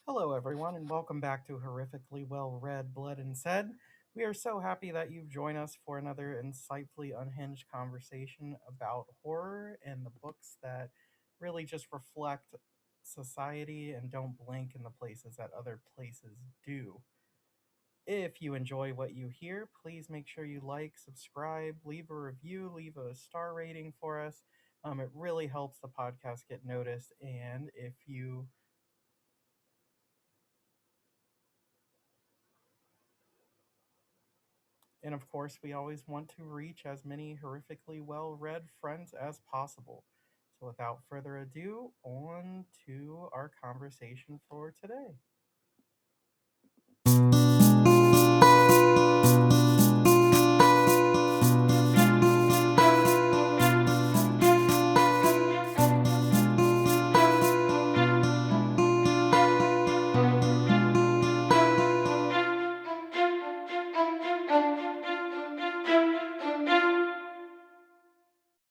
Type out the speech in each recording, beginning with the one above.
Hello, everyone, and welcome back to Horrifically Well Read Blood and Said. We are so happy that you've joined us for another insightfully unhinged conversation about horror and the books that really just reflect society and don't blink in the places that other places do. If you enjoy what you hear, please make sure you like, subscribe, leave a review, leave a star rating for us. It really helps the podcast get noticed. And of course, we always want to reach as many horrifically well read friends as possible. So, without further ado, on to our conversation for today.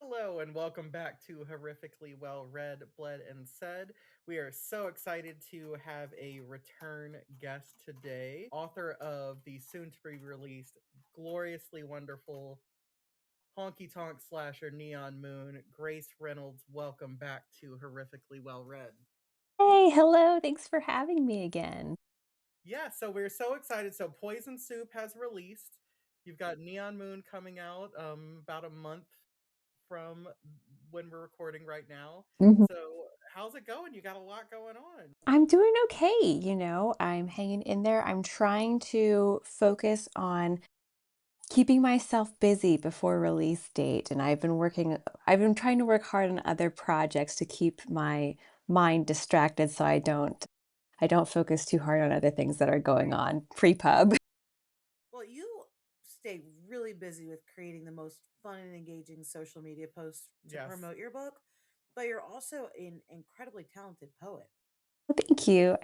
Hello, and welcome back to Horrifically Well Read, Bled, and Said. We are so excited to have a return guest today, author of the soon to be released, gloriously wonderful Honky Tonk slasher Neon Moon, Grace Reynolds. Welcome back to Horrifically Well Read. Hey, hello. Thanks for having me again. Yeah, so we're so excited. So Poison Soup has released. You've got Neon Moon coming out about a month from when we're recording right now. Mhm. So how's it going? You got a lot going on. I'm doing okay, I'm hanging in there. I'm trying to focus on keeping myself busy before release date, and I've been trying to work hard on other projects to keep my mind distracted so I don't focus too hard on other things that are going on pre-pub. Well, you stay really busy with creating the most fun and engaging social media posts to Yes. promote your book, but you're also an incredibly talented poet. Thank you.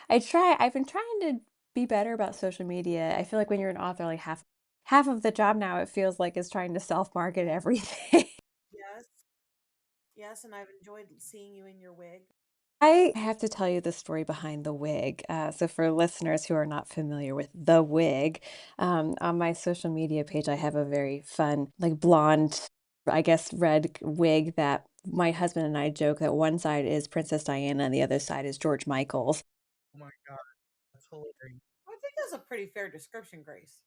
I've been trying to be better about social media. I feel like when you're an author, like half of the job now it feels like is trying to self-market everything. Yes, yes, and I've enjoyed seeing you in your wig. I have to tell you the story behind the wig. So for listeners who are not familiar with the wig, on my social media page, I have a very fun, like blonde, I guess, red wig that my husband and I joke that one side is Princess Diana and the other side is George Michael's. Oh my god, that's hilarious. I think that's a pretty fair description, Grace.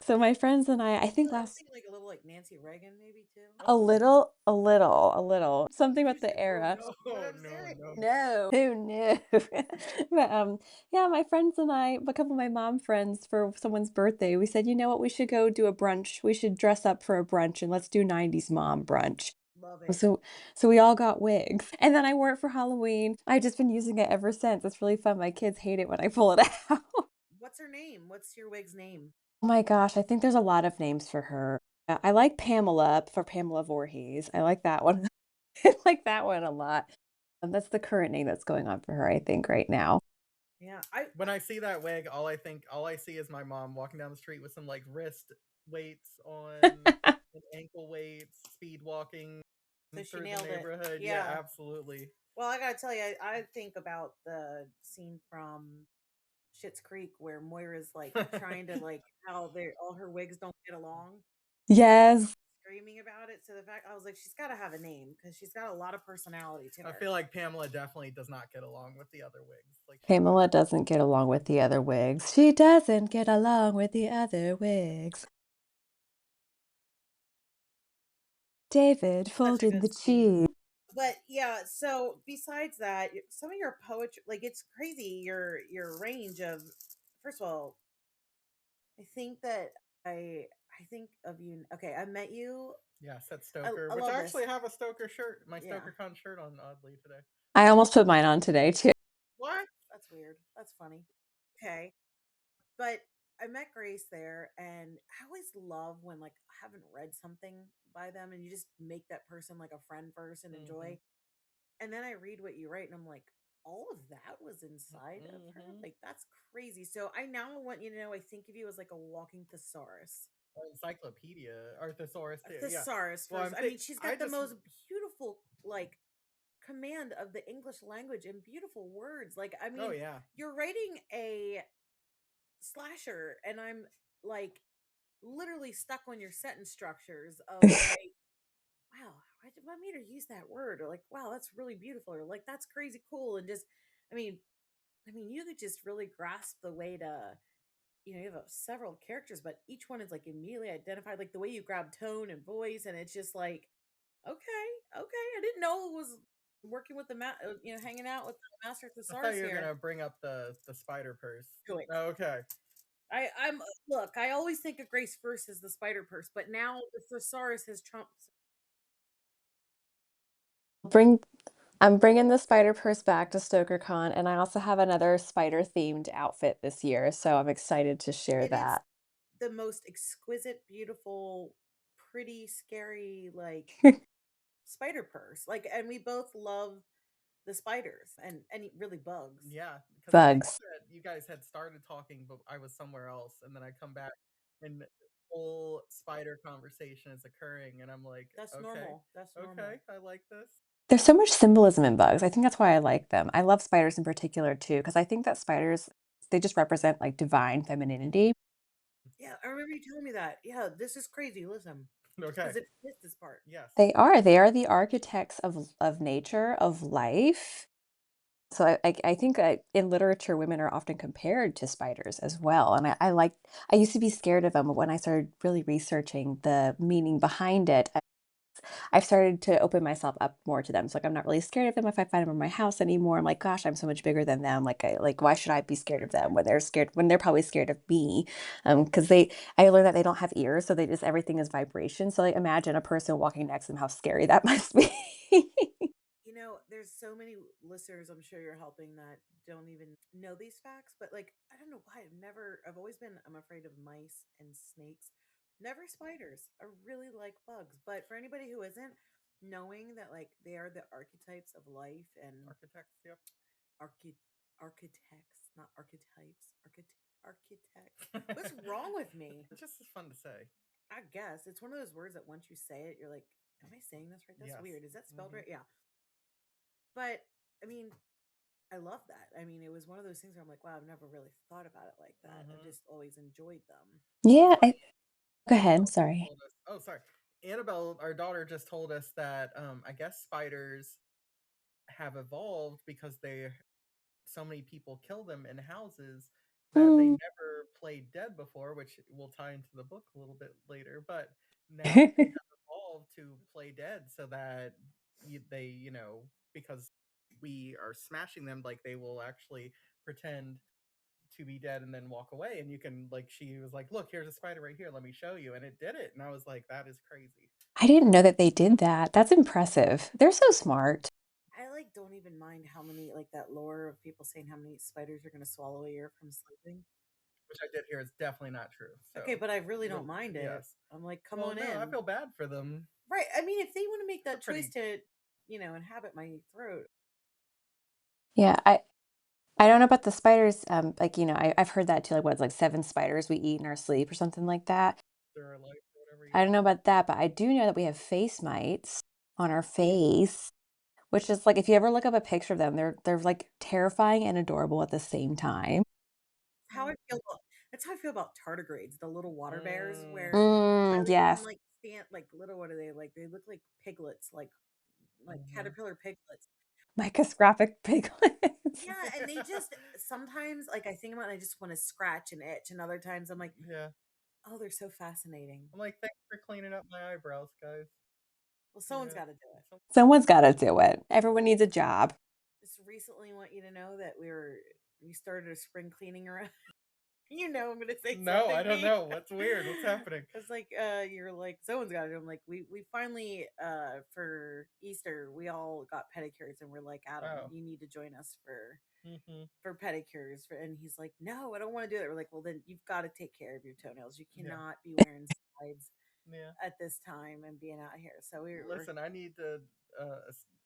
So my friends and I think I was last thinking like a little like Nancy Reagan, maybe too. a little, something Did you about say? the Oh era. no! But Oh I'm no, serious. no. No. Who knew? But, yeah, my friends and I, a couple of my mom friends for someone's birthday, we said, "You know what? We should go do a brunch. We should dress up for a brunch and let's do 90s mom brunch." Love it. So so we all got wigs. And then I wore it for Halloween. I've just been using it ever since. It's really fun. My kids hate it when I pull it out. What's her name? What's your wig's name? Oh my gosh, I think there's a lot of names for her. I like Pamela for Pamela Voorhees. I like that one. I like that one a lot. And that's the current name that's going on for her, I think, right now. Yeah, I When I see that wig, all I see is my mom walking down the street with some like wrist weights on and ankle weights, speed walking so she through the nailed it. neighborhood. Yeah, Yeah. absolutely. Well, I gotta tell you, I think about the scene from Schitt's Creek where Moira's like trying to like how they all her wigs don't get along, Yes. screaming about it. So the fact I was like, she's got to have a name because she's got a lot of personality to I her. feel like Pamela definitely does not get along with the other wigs. Like she would. Pamela doesn't get along with the other wigs. She doesn't get along with the other wigs. David, Such fold a in good the scene. cheese. But yeah, so besides that, some of your poetry, like it's crazy your range of. First of all, I think that I think of you. Okay, I met you. Yes, that's Stoker, I which love I this. actually have a Stoker shirt, my Yeah, Stoker Con shirt on oddly today. I almost put mine on today too. What? that's weird. That's funny. Okay, but I met Grace there, and I always love when like I haven't read something by them, and you just make that person like a friend first and Mm-hmm. enjoy. And then I read what you write, and I'm like, all of that was inside of her. Mm-hmm. Like that's crazy. So I now want you to know, I think of you as like a walking thesaurus. Encyclopedia, or thesaurus A too. Yeah. thesaurus Well, first. I mean, she's I got the just most beautiful like command of the English language and beautiful words. Like, I Oh mean, yeah. you're writing a slasher, and I'm like literally stuck on your sentence structures of like, wow, what made her use that word? Or like, wow, that's really beautiful. Or like, that's crazy cool. And just, I mean, you could just really grasp the way to, you have several characters, but each one is like immediately identified, like the way you grab tone and voice. And it's just like, okay, okay. I didn't know it was working with hanging out with the master I thought thesaurus you were here. gonna bring up the spider purse. Do it. Oh, okay. I'm look. I always think of Grace first as the spider purse, but now the thesaurus has trumped. Bring I'm bringing the spider purse back to StokerCon, and I also have another spider-themed outfit this year, so I'm excited to share It is that. the most exquisite, beautiful, pretty, scary, like spider purse. Like, and we both love the spiders and really bugs. Yeah, because I think Bugs. that you guys had started talking, but I was somewhere else, and then I come back, and the whole spider conversation is occurring, and I'm like, That's okay, normal. That's okay, normal. I like this. There's so much symbolism in bugs. I think that's why I like them. I love spiders in particular too, because I think that spiders, they just represent like divine femininity. Yeah, I remember you telling me that. Yeah, this is crazy. Listen, Okay, because it fits this part. yes. They are the architects of nature, of life. So I think in literature, women are often compared to spiders as well. And I used to be scared of them, but when I started really researching the meaning behind it, I've started to open myself up more to them. So like I'm not really scared of them if I find them in my house anymore. I'm like, gosh, I'm so much bigger than them. Why should I be scared of them when they're probably scared of me? Because I learned that they don't have ears, so they just everything is vibration. So like imagine a person walking next to them, how scary that must be. There's so many listeners I'm sure you're helping that don't even know these facts, but like, I don't know why I've always been, I'm afraid of mice and snakes, never spiders. I really like bugs, but for anybody who isn't, knowing that like they are the archetypes of life and Architects, yep. archi- architects, not archetypes, architects. What's wrong with me? It just is fun to say. I guess it's one of those words that once you say it, you're like, am I saying this right? That's Yes. weird. Is that spelled Mhm. right? Yeah. But I mean, I love that. I mean, it was one of those things where I'm like, wow, I've never really thought about it like that. I've Mhm. just always enjoyed them. Well, it's Yeah, funny. go ahead. Annabelle just Sorry. told us. Oh, sorry. Annabelle, our daughter, just told us that I guess spiders have evolved because so many people kill them in houses that they Mm. never played dead before, which will tie into the book a little bit later. But now they have evolved to play dead so that because we are smashing them, like they will actually pretend to be dead and then walk away. And you can, like, she was like, look, here's a spider right here. Let me show you. And it did it. And I was like, that is crazy. I didn't know that they did that. That's impressive. They're so smart. I like don't even mind how many, like that lore of people saying how many spiders are going to swallow a year from sleeping. Which I did hear is definitely not true. Okay, So, but I really don't mind it. yes. I'm like, come Well, on no, I in. feel bad for them. Right. I mean, if they want to make They're that choice pretty. to, inhabit my throat. Yeah, I don't know about the spiders. I've heard that too. Like, what, it's like 7 spiders we eat in our sleep or something like that. They're like whatever. I Yeah. don't know about that, but I do know that we have face mites on our face, which is like if you ever look up a picture of them, they're like terrifying and adorable at the same time. How I feel about That's how I feel about tardigrades, the little water bears, where I Mm, like can yes, like stand like little. What are they like? They look like piglets, like Hmm. caterpillar piglets. microscopic piglets. Yeah, and they just sometimes like I think about it, I just want to scratch and itch, and other times I'm like, Yeah. oh, they're so fascinating. I'm like, thanks for cleaning up my eyebrows, guys. Well, someone's Yeah. got to do it. Someone's got to do it. Everyone needs a job. Just recently want you to know that we started a spring cleaning around. I'm gonna say No, I something don't mean. know. What's weird? What's happening? It's like you're like someone's got it. I'm like we finally for Easter we all got pedicures and we're like, Adam, Oh. you need to join us Hmm. for pedicures and he's like, no, I don't want to do that. We're like, well then you've got to take care of your toenails. You Yeah. cannot be wearing slides Yeah. at this time and being out here. So we're Listen, I need to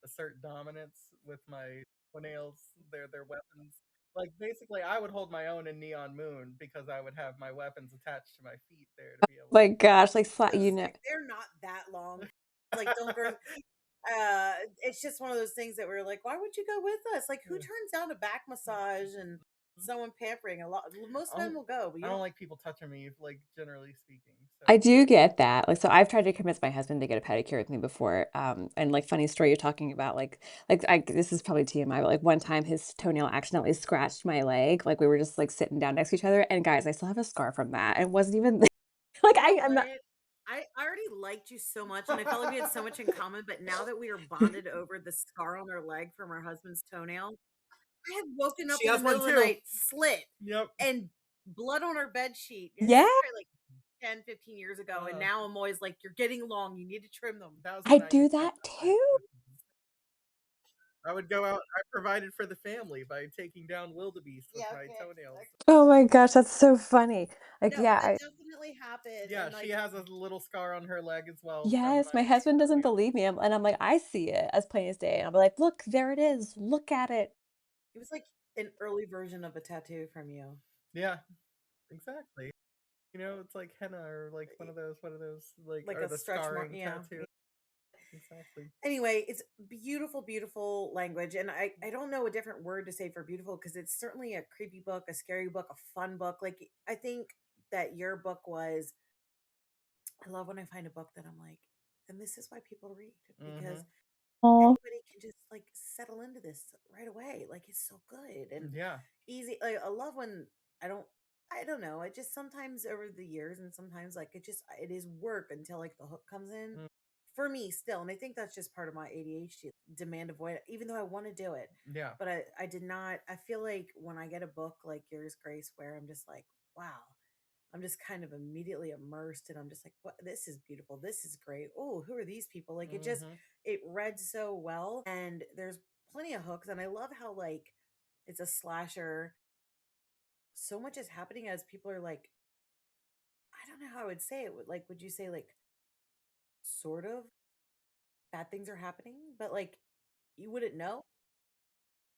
assert dominance with my nails. They're weapons. Like basically, I would hold my own in Neon Moon because I would have my weapons attached to my feet there to be able My gosh, like gonna say they're not that long. Like don't grow. It's just one of those things that we're like, why would you go with us? Like, who turns down a back massage and someone pampering? A lot, most I men don't, will go, but I you don't don't. like people touching me, like generally speaking. So I do get that. Like, so I've tried to convince my husband to get a pedicure with me before. And like funny story you're talking about, like I this is probably TMI, but like one time his toenail accidentally scratched my leg. Like we were just like sitting down next to each other. And guys, I still have a scar from that. It wasn't even like You know I'm not what? I already liked you so much, and I felt like we had so much in common. But now that we are bonded over the scar on our leg from our husband's toenail, I have woken up she in the has one middle of the too. night, slit, Yep. and blood on our bed sheet. And this yeah, is probably like 10, 15 years ago. And now I'm always like, you're getting long. You need to trim them. That was I when I do had that my too. I would go out. I provided for the family by taking down wildebeest with Yeah, my okay. toenails. Oh my gosh, that's so funny. Like, No, yeah, that definitely happened. Yeah, And she like, has a little scar on her leg as well from yes, my my husband doesn't toenail. believe me. And I'm like, I see it as plain as day. And I'm like, look, there it is. Look at it. it was like an early version of a tattoo from you. Yeah, exactly. It's like henna or like one of those like Like or a the stretch mark. scarring Yeah. tattoo. Exactly. Anyway, it's beautiful, beautiful language. And I don't know a different word to say for beautiful because it's certainly a creepy book, a scary book, a fun book. Like, I think that your book was, I love when I find a book that I'm like, and this is why people read because Mhm. Oh, anybody can just like settle into this right away. Like, it's so good and Yeah. easy. Like, I love when I don't. I don't know. It just sometimes over the years, and sometimes like it is work until like the hook comes in Mm, for me still. And I think that's just part of my ADHD demand avoid. Even though I want to do it, yeah. but I did not. I feel like when I get a book like yours, Grace, where I'm just like, wow, I'm just kind of immediately immersed and I'm just like, what, this is beautiful. This is great. Oh, who are these people? Like, Mhm. it read so well and there's plenty of hooks. And I love how like it's a slasher. So much is happening as people are like, I don't know how I would say it. Like, would you say like sort of bad things are happening, but like you wouldn't know?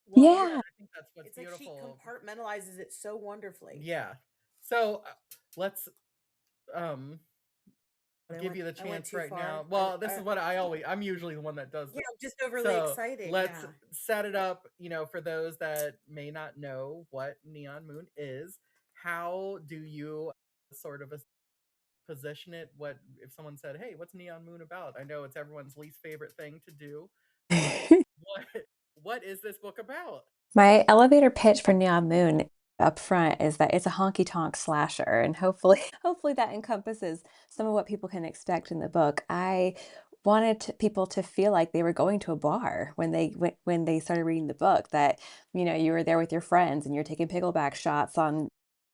Well, yeah, yeah. I think that's what's It's like she beautiful. compartmentalizes it so wonderfully. Yeah. So let's um But give you the I went chance too right now. far. Well, this is what I'm usually the one that does Yeah, this. I'm just overly So excited. let's Yeah. set it up, for those that may not know what Neon Moon is. How do you sort of position it? What if someone said, "Hey, what's Neon Moon about?" I know it's everyone's least favorite thing to do, but what what is this book about? My elevator pitch for Neon Moon up front is that it's a honky tonk slasher, and hopefully, hopefully that encompasses some of what people can expect in the book. I wanted people to feel like they were going to a bar when they started reading the book. That you were there with your friends and you're taking pickleback shots on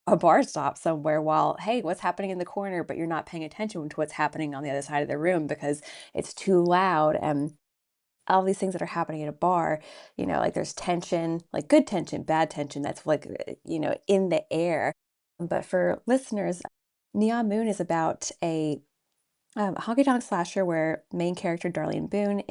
a bar stop somewhere while hey, what's happening in the corner? But you're not paying attention to what's happening on the other side of the room because it's too loud and all these things that are happening at a bar, like there's tension, like good tension, bad tension that's like, in the air. But for listeners, Neon Moon is about a honky tonk slasher where main character Darlene Boone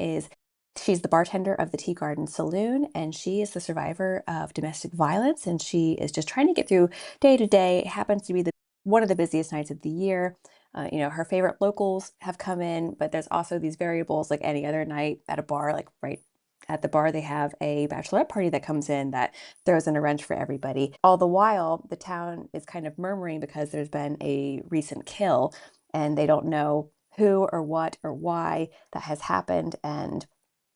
she's the bartender of the Tea Garden Saloon and she is the survivor of domestic violence and she is just trying to get through day to day. It happens to be the one of the busiest nights of the year. Her favorite locals have come in, but there's also these variables like any other night at a bar, like right at the bar, they have a bachelorette party that comes in that throws in a wrench for everybody. All the while, the town is kind of murmuring because there's been a recent kill and they don't know who or what or why that has happened. And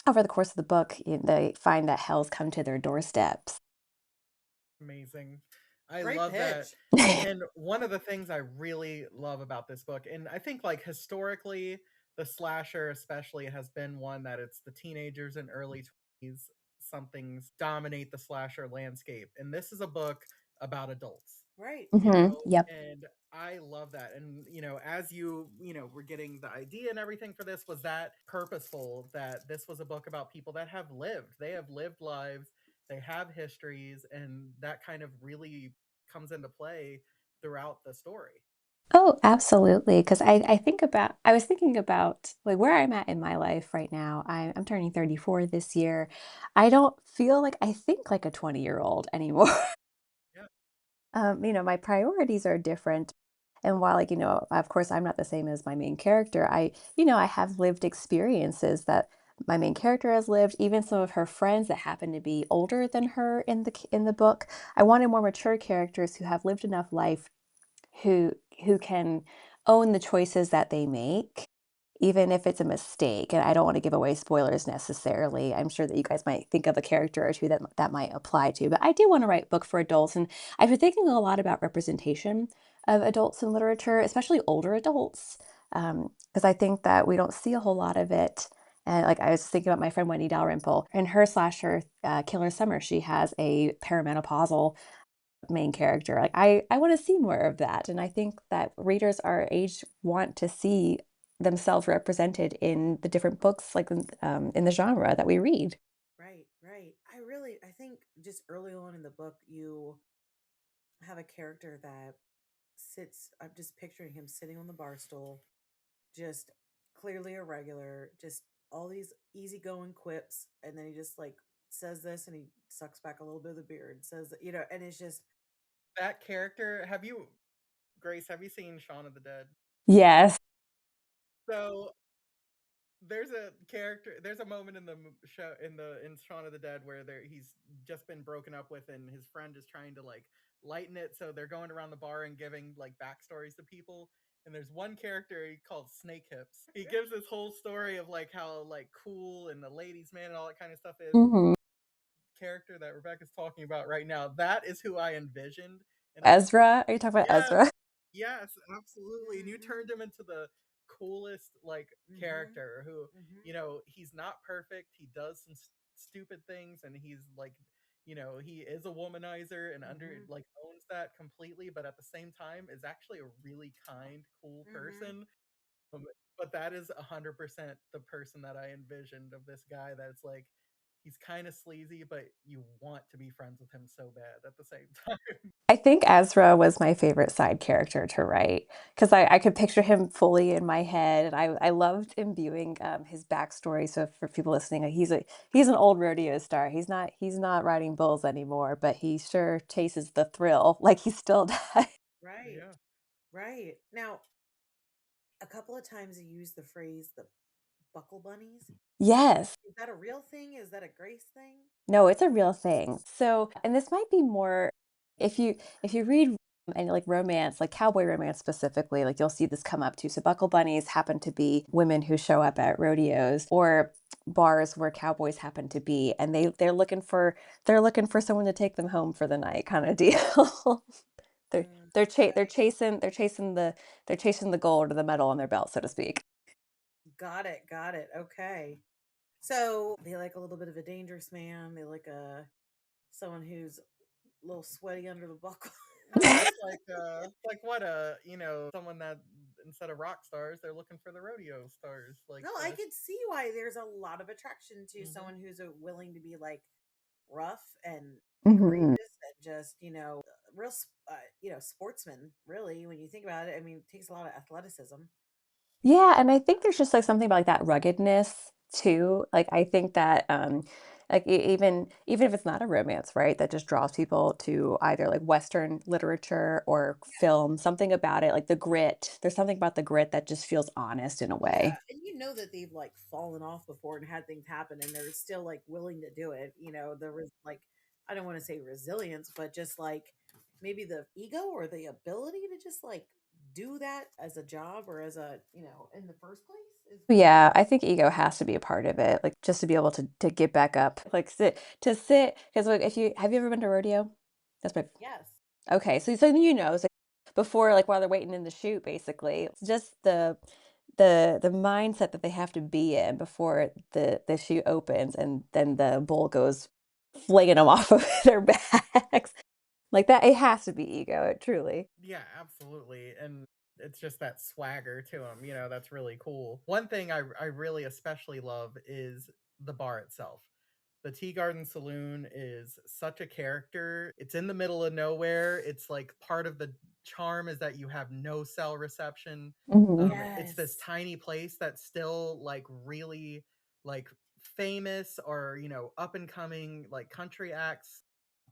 over the course of the book, they find that hell's come to their doorsteps. Amazing. I Great love that. pitch. And one of the things I really love about this book, and I think like historically, the slasher especially has been one that it's the teenagers and early 20s somethings dominate the slasher landscape. And this is a book about adults, Right. Yep. and I love that. And as were getting the idea and everything for this, was that purposeful that this was a book about people that have lived. They have lived lives, they have histories, and that kind of really comes into play throughout the story. Oh, absolutely. Because I was thinking about like where I'm at in my life right now. I'm turning 34 this year. I don't feel like I think like a 20-year-old anymore. Yeah. My priorities are different. And while, of course, I'm not the same as my main character, I have lived experiences that my main character has lived, even some of her friends that happen to be older than her in the book. I wanted more mature characters who have lived enough life who can own the choices that they make, even if it's a mistake. And I don't want to give away spoilers necessarily. I'm sure that you guys might think of a character or two that that might apply to. But I do want to write a book for adults, and I've been thinking a lot about representation of adults in literature, especially older adults, because I think that we don't see a whole lot of it. And like I was thinking about my friend Wendy Dalrymple in her slasher Killer Summer, she has a perimenopausal main character. Like I want to see more of that, and I think that readers our age want to see themselves represented in the different books, like in the genre that we read. Right, right. I think just early on in the book, you have a character that sits, I'm just picturing him sitting on the bar stool, just clearly a regular, just all these easygoing quips. And then he just like says this and he sucks back a little bit of the beer and says, and it's just, That character, Grace, have you seen Shaun of the Dead? Yes. So there's a moment in the show in Shaun of the Dead where he's just been broken up with, and his friend is trying to like lighten it, so they're going around the bar and giving like backstories to people. And there's one character he called Snake Hips. He gives this whole story of like how like cool and the ladies man and all that kind of stuff is. Hmm. Character that Rebecca's talking about right now, that is who I envisioned. And I was like, Ezra, are you talking about yes, Ezra? yes, absolutely. And you mm-hmm, turned him into the coolest like mm-hmm, character who, mm-hmm, he's not perfect. He does some stupid things, and he's like, he is a womanizer and under mm-hmm, like owns that completely, but at the same time is actually a really kind, cool mm-hmm. person. Um, but that is 100% the person that I envisioned of this guy. That's like, he's kind of sleazy, but you want to be friends with him so bad at the same time. I think Ezra was my favorite side character to write because I could picture him fully in my head, and I loved imbuing his backstory. So for people listening, he's an old rodeo star. He's not riding bulls anymore, but he sure chases the thrill like he still does. Right, Yeah. right. Now, a couple of times you use the phrase the buckle bunnies. Yes. Is that a real thing? Is that a Grace thing? No, it's a real thing. So, and this might be more if you read any like romance, like cowboy romance specifically, like you'll see this come up too. So buckle bunnies happen to be women who show up at rodeos or bars where cowboys happen to be, and they're looking for someone to take them home for the night kind of deal. Okay. They're chasing the gold or the medal on their belt, so to speak. Got it. Got it. Okay. So they like a little bit of a dangerous man. They like a someone who's a little sweaty under the buckle. It's like what someone that instead of rock stars, they're looking for the rodeo stars, like No, I the. could see why there's a lot of attraction to Mhm. someone who's willing to be like rough and Mhm. courageous and just real sportsman. Really, when you think about it, I mean, it takes a lot of athleticism. Yeah, and I think there's just, like, something about, like, that ruggedness too. Like, I think that, like, even if it's not a romance, right, that just draws people to either, like, Western literature or film, something about it, like, the grit. There's something about the grit that just feels honest in a Oh yeah, way. and you know that they've like fallen off before and had things happen, and they're still like willing to do it. There was like I don't want to say resilience, but just like maybe the ego or the ability to just like do that as a job or as a in the first place is Yeah, I think ego has to be a part of it, like, just to be able to get back up, like, sit 'cause, like, if you have you ever been to rodeo? That's my yes, Okay, so so before, like, while they're waiting in the chute, basically, it's just the mindset that they have to be in before the chute opens, and then the bull goes flinging them off of their backs. Like, that it has to be ego, truly. Yeah, absolutely. And it's just that swagger to him, that's really cool. One thing I really especially love is the bar itself. The Tea Garden Saloon is such a character. It's in the middle of nowhere. It's like part of the charm is that you have no cell reception. Mhm. It's this yes, tiny place that's still like really like famous or up and coming like country acts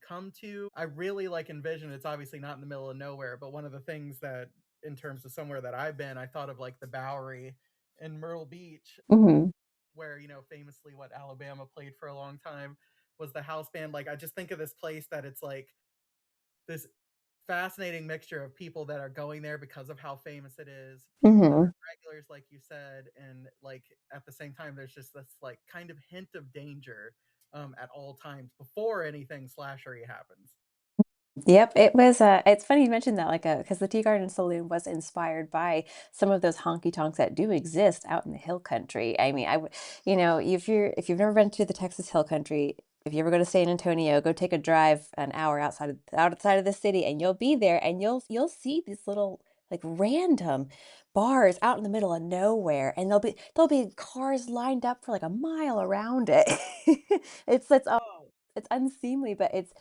come to. I really like envision it's obviously not in the middle of nowhere, but one of the things that in terms of somewhere that I've been, I thought of like the Bowery in Myrtle Beach. Mhm. where, famously what Alabama played for a long time was the house band. Like, I just think of this place that it's like this fascinating mixture of people that are going there because of how famous it is, people that Hmm. are regulars, like you said, and like at the same time, there's just this like kind of hint of danger at all times before anything slashery happens. Yep, it was, it's funny you mentioned that, like, because the Tea Garden Saloon was inspired by some of those honky tonks that do exist out in the hill country. I mean, if you've never been to the Texas Hill Country, if you ever go to San Antonio, go take a drive an hour outside of the city, and you'll be there, and you'll see these little, like, random bars out in the middle of nowhere, and there'll be cars lined up for, like, a mile around it. It's Oh, it's unseemly, but it's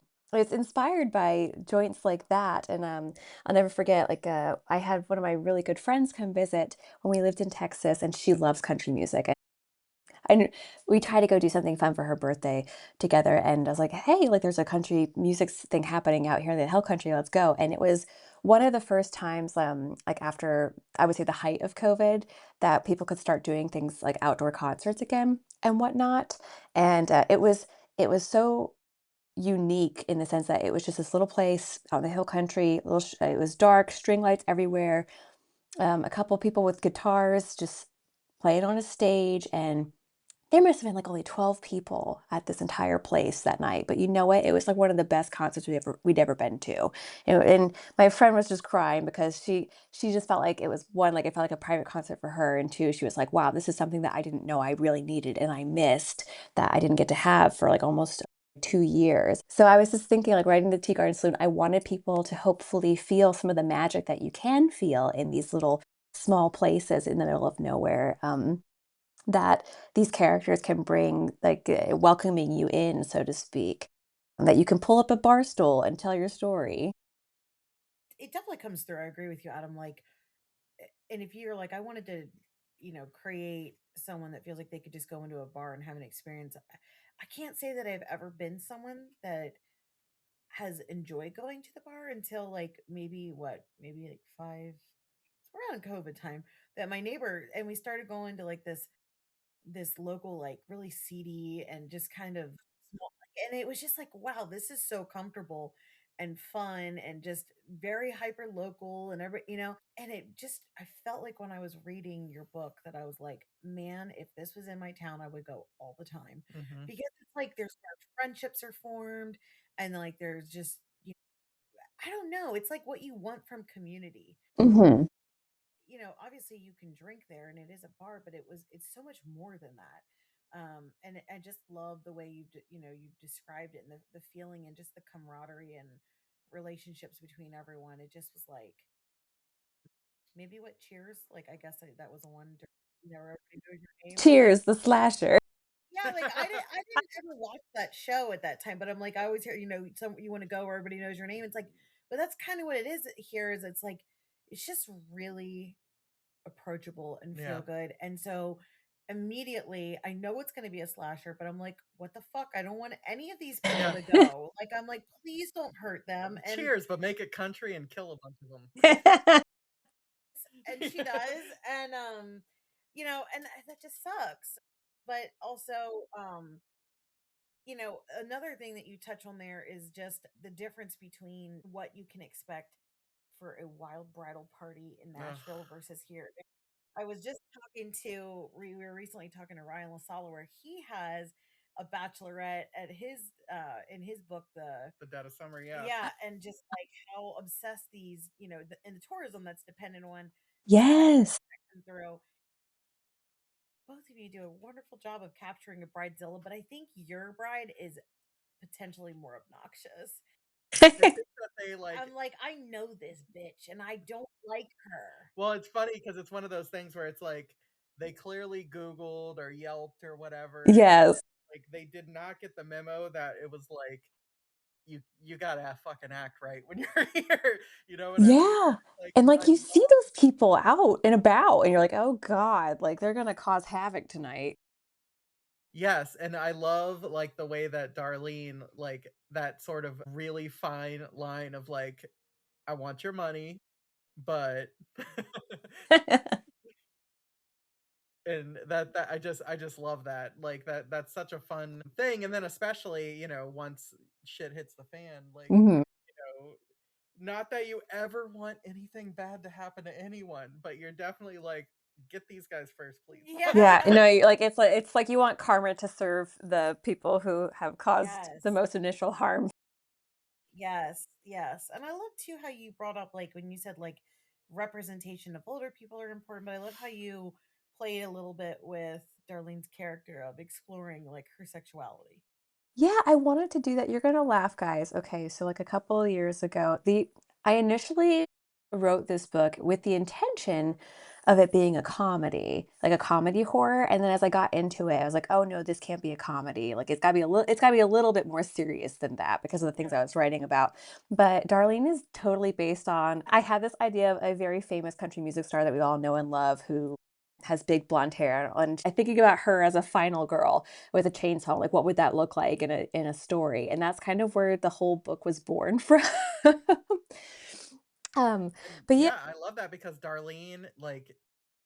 inspired by joints like that, and, I'll never forget, like, I had one of my really good friends come visit when we lived in Texas, and she loves country music, and we tried to go do something fun for her birthday together, and I was like, "Hey, like, there's a country music thing happening out here in the Hill Country, let's go." And it was one of the first times, like, after, I would say, the height of COVID, that people could start doing things like outdoor concerts again and whatnot, and, it was so unique in the sense that it was just this little place out in the hill country, it was dark, string lights everywhere, a couple people with guitars just playing on a stage, and there must have been like only 12 people at this entire place that night. But you know what? It was like one of the best concerts we'd ever been to. And my friend was just crying because she just felt like it was, one, like it felt like a private concert for her, and two, she was like, wow, this is something that I didn't know I really needed and I missed, that I didn't get to have for like almost 2 years. So I was just thinking, like, writing the Tea Garden Saloon, I wanted people to hopefully feel some of the magic that you can feel in these little small places in the middle of nowhere. That these characters can bring, like, welcoming you in, so to speak, that you can pull up a bar stool and tell your story. it definitely comes through. I agree with you, Adam. Like, and if you're like, I wanted to, create someone that feels like they could just go into a bar and have an experience. I can't say that I've ever been someone that has enjoyed going to the bar until like maybe like around COVID time, that my neighbor and we started going to like this local, like, really seedy and just kind of small, and it was just like, wow, this is so comfortable and fun and just very hyper local and and it just, I felt like when I was reading your book that I was like, man, if this was in my town, I would go all the time, Hmm. because it's like there's friendships are formed, and like there's just, I don't know, it's like what you want from community. Mhm. Obviously you can drink there and it is a bar, but it's so much more than that. And I just love the way you've described it, and the feeling and just the camaraderie and relationships between everyone. It just was like maybe what Cheers, like, I guess that was the one, everybody knows your name. Cheers, the slasher. Yeah, like I didn't ever watch that show at that time, but I'm like, I always hear, some, you want to go where everybody knows your name. It's like, but that's kind of what it is here. Is it's like it's just really approachable and feel Yeah. good. And so immediately I know it's going to be a slasher, but I'm like, what the fuck? I don't want any of these people Yeah. to go. Like, I'm like, please don't hurt them. And Cheers, but make it country and kill a bunch of them. she does. And and that just sucks. But also, another thing that you touch on there is just the difference between what you can expect for a wild bridal party in Ugh, Nashville versus here. I was just we were recently talking to Ryan LaSala, where he has a bachelorette at his in his book, the the dead of summer, yeah. yeah, and just like how obsessed these, and the tourism that's dependent on that Yes. come through. Both of you do a wonderful job of capturing a bridezilla, but I think your bride is potentially more obnoxious. I think that they like I'm like, I know this bitch and I don't like her. well, it's funny because it's one of those things where it's like they clearly Googled or Yelped or whatever, and Yes. like they did not get the memo that it was like you gotta fucking act right when you're here. You know what I mean? Yeah. Like And, like, I you see love those people out and about, and you're like, "Oh god, like, they're gonna cause havoc tonight." yes, and I love like the way that Darlene like that sort of really fine line of like I want your money, but And that I just love that. Like that's such a fun thing. And then especially, once shit hits the fan, like, Mhm. you know, not that you ever want anything bad to happen to anyone, but you're definitely like, get these guys first, please. Yeah, Yeah. it's like you want karma to serve the people who have caused the Yes. most initial harm. Yes, yes. And I love too how you brought up like when you said like representation of older people are important, but I love how you played a little bit with Darlene's character of exploring like her sexuality. Yeah, I wanted to do that. You're gonna laugh, guys. Okay, so like a couple of years ago, the I initially wrote this book with the intention of it being a comedy, like a comedy horror. And then as I got into it, I was like, oh no, this can't be a comedy. Like it's gotta be a little bit more serious than that because of the things Yeah. I was writing about. But Darlene is totally based on I had this idea of a very famous country music star that we all know and love who has big blonde hair. And I'm thinking about her as a final girl with a chainsaw, like what would that look like in a story? And that's kind of where the whole book was born from. Um, And but yeah, yeah, I love that because Darlene, like,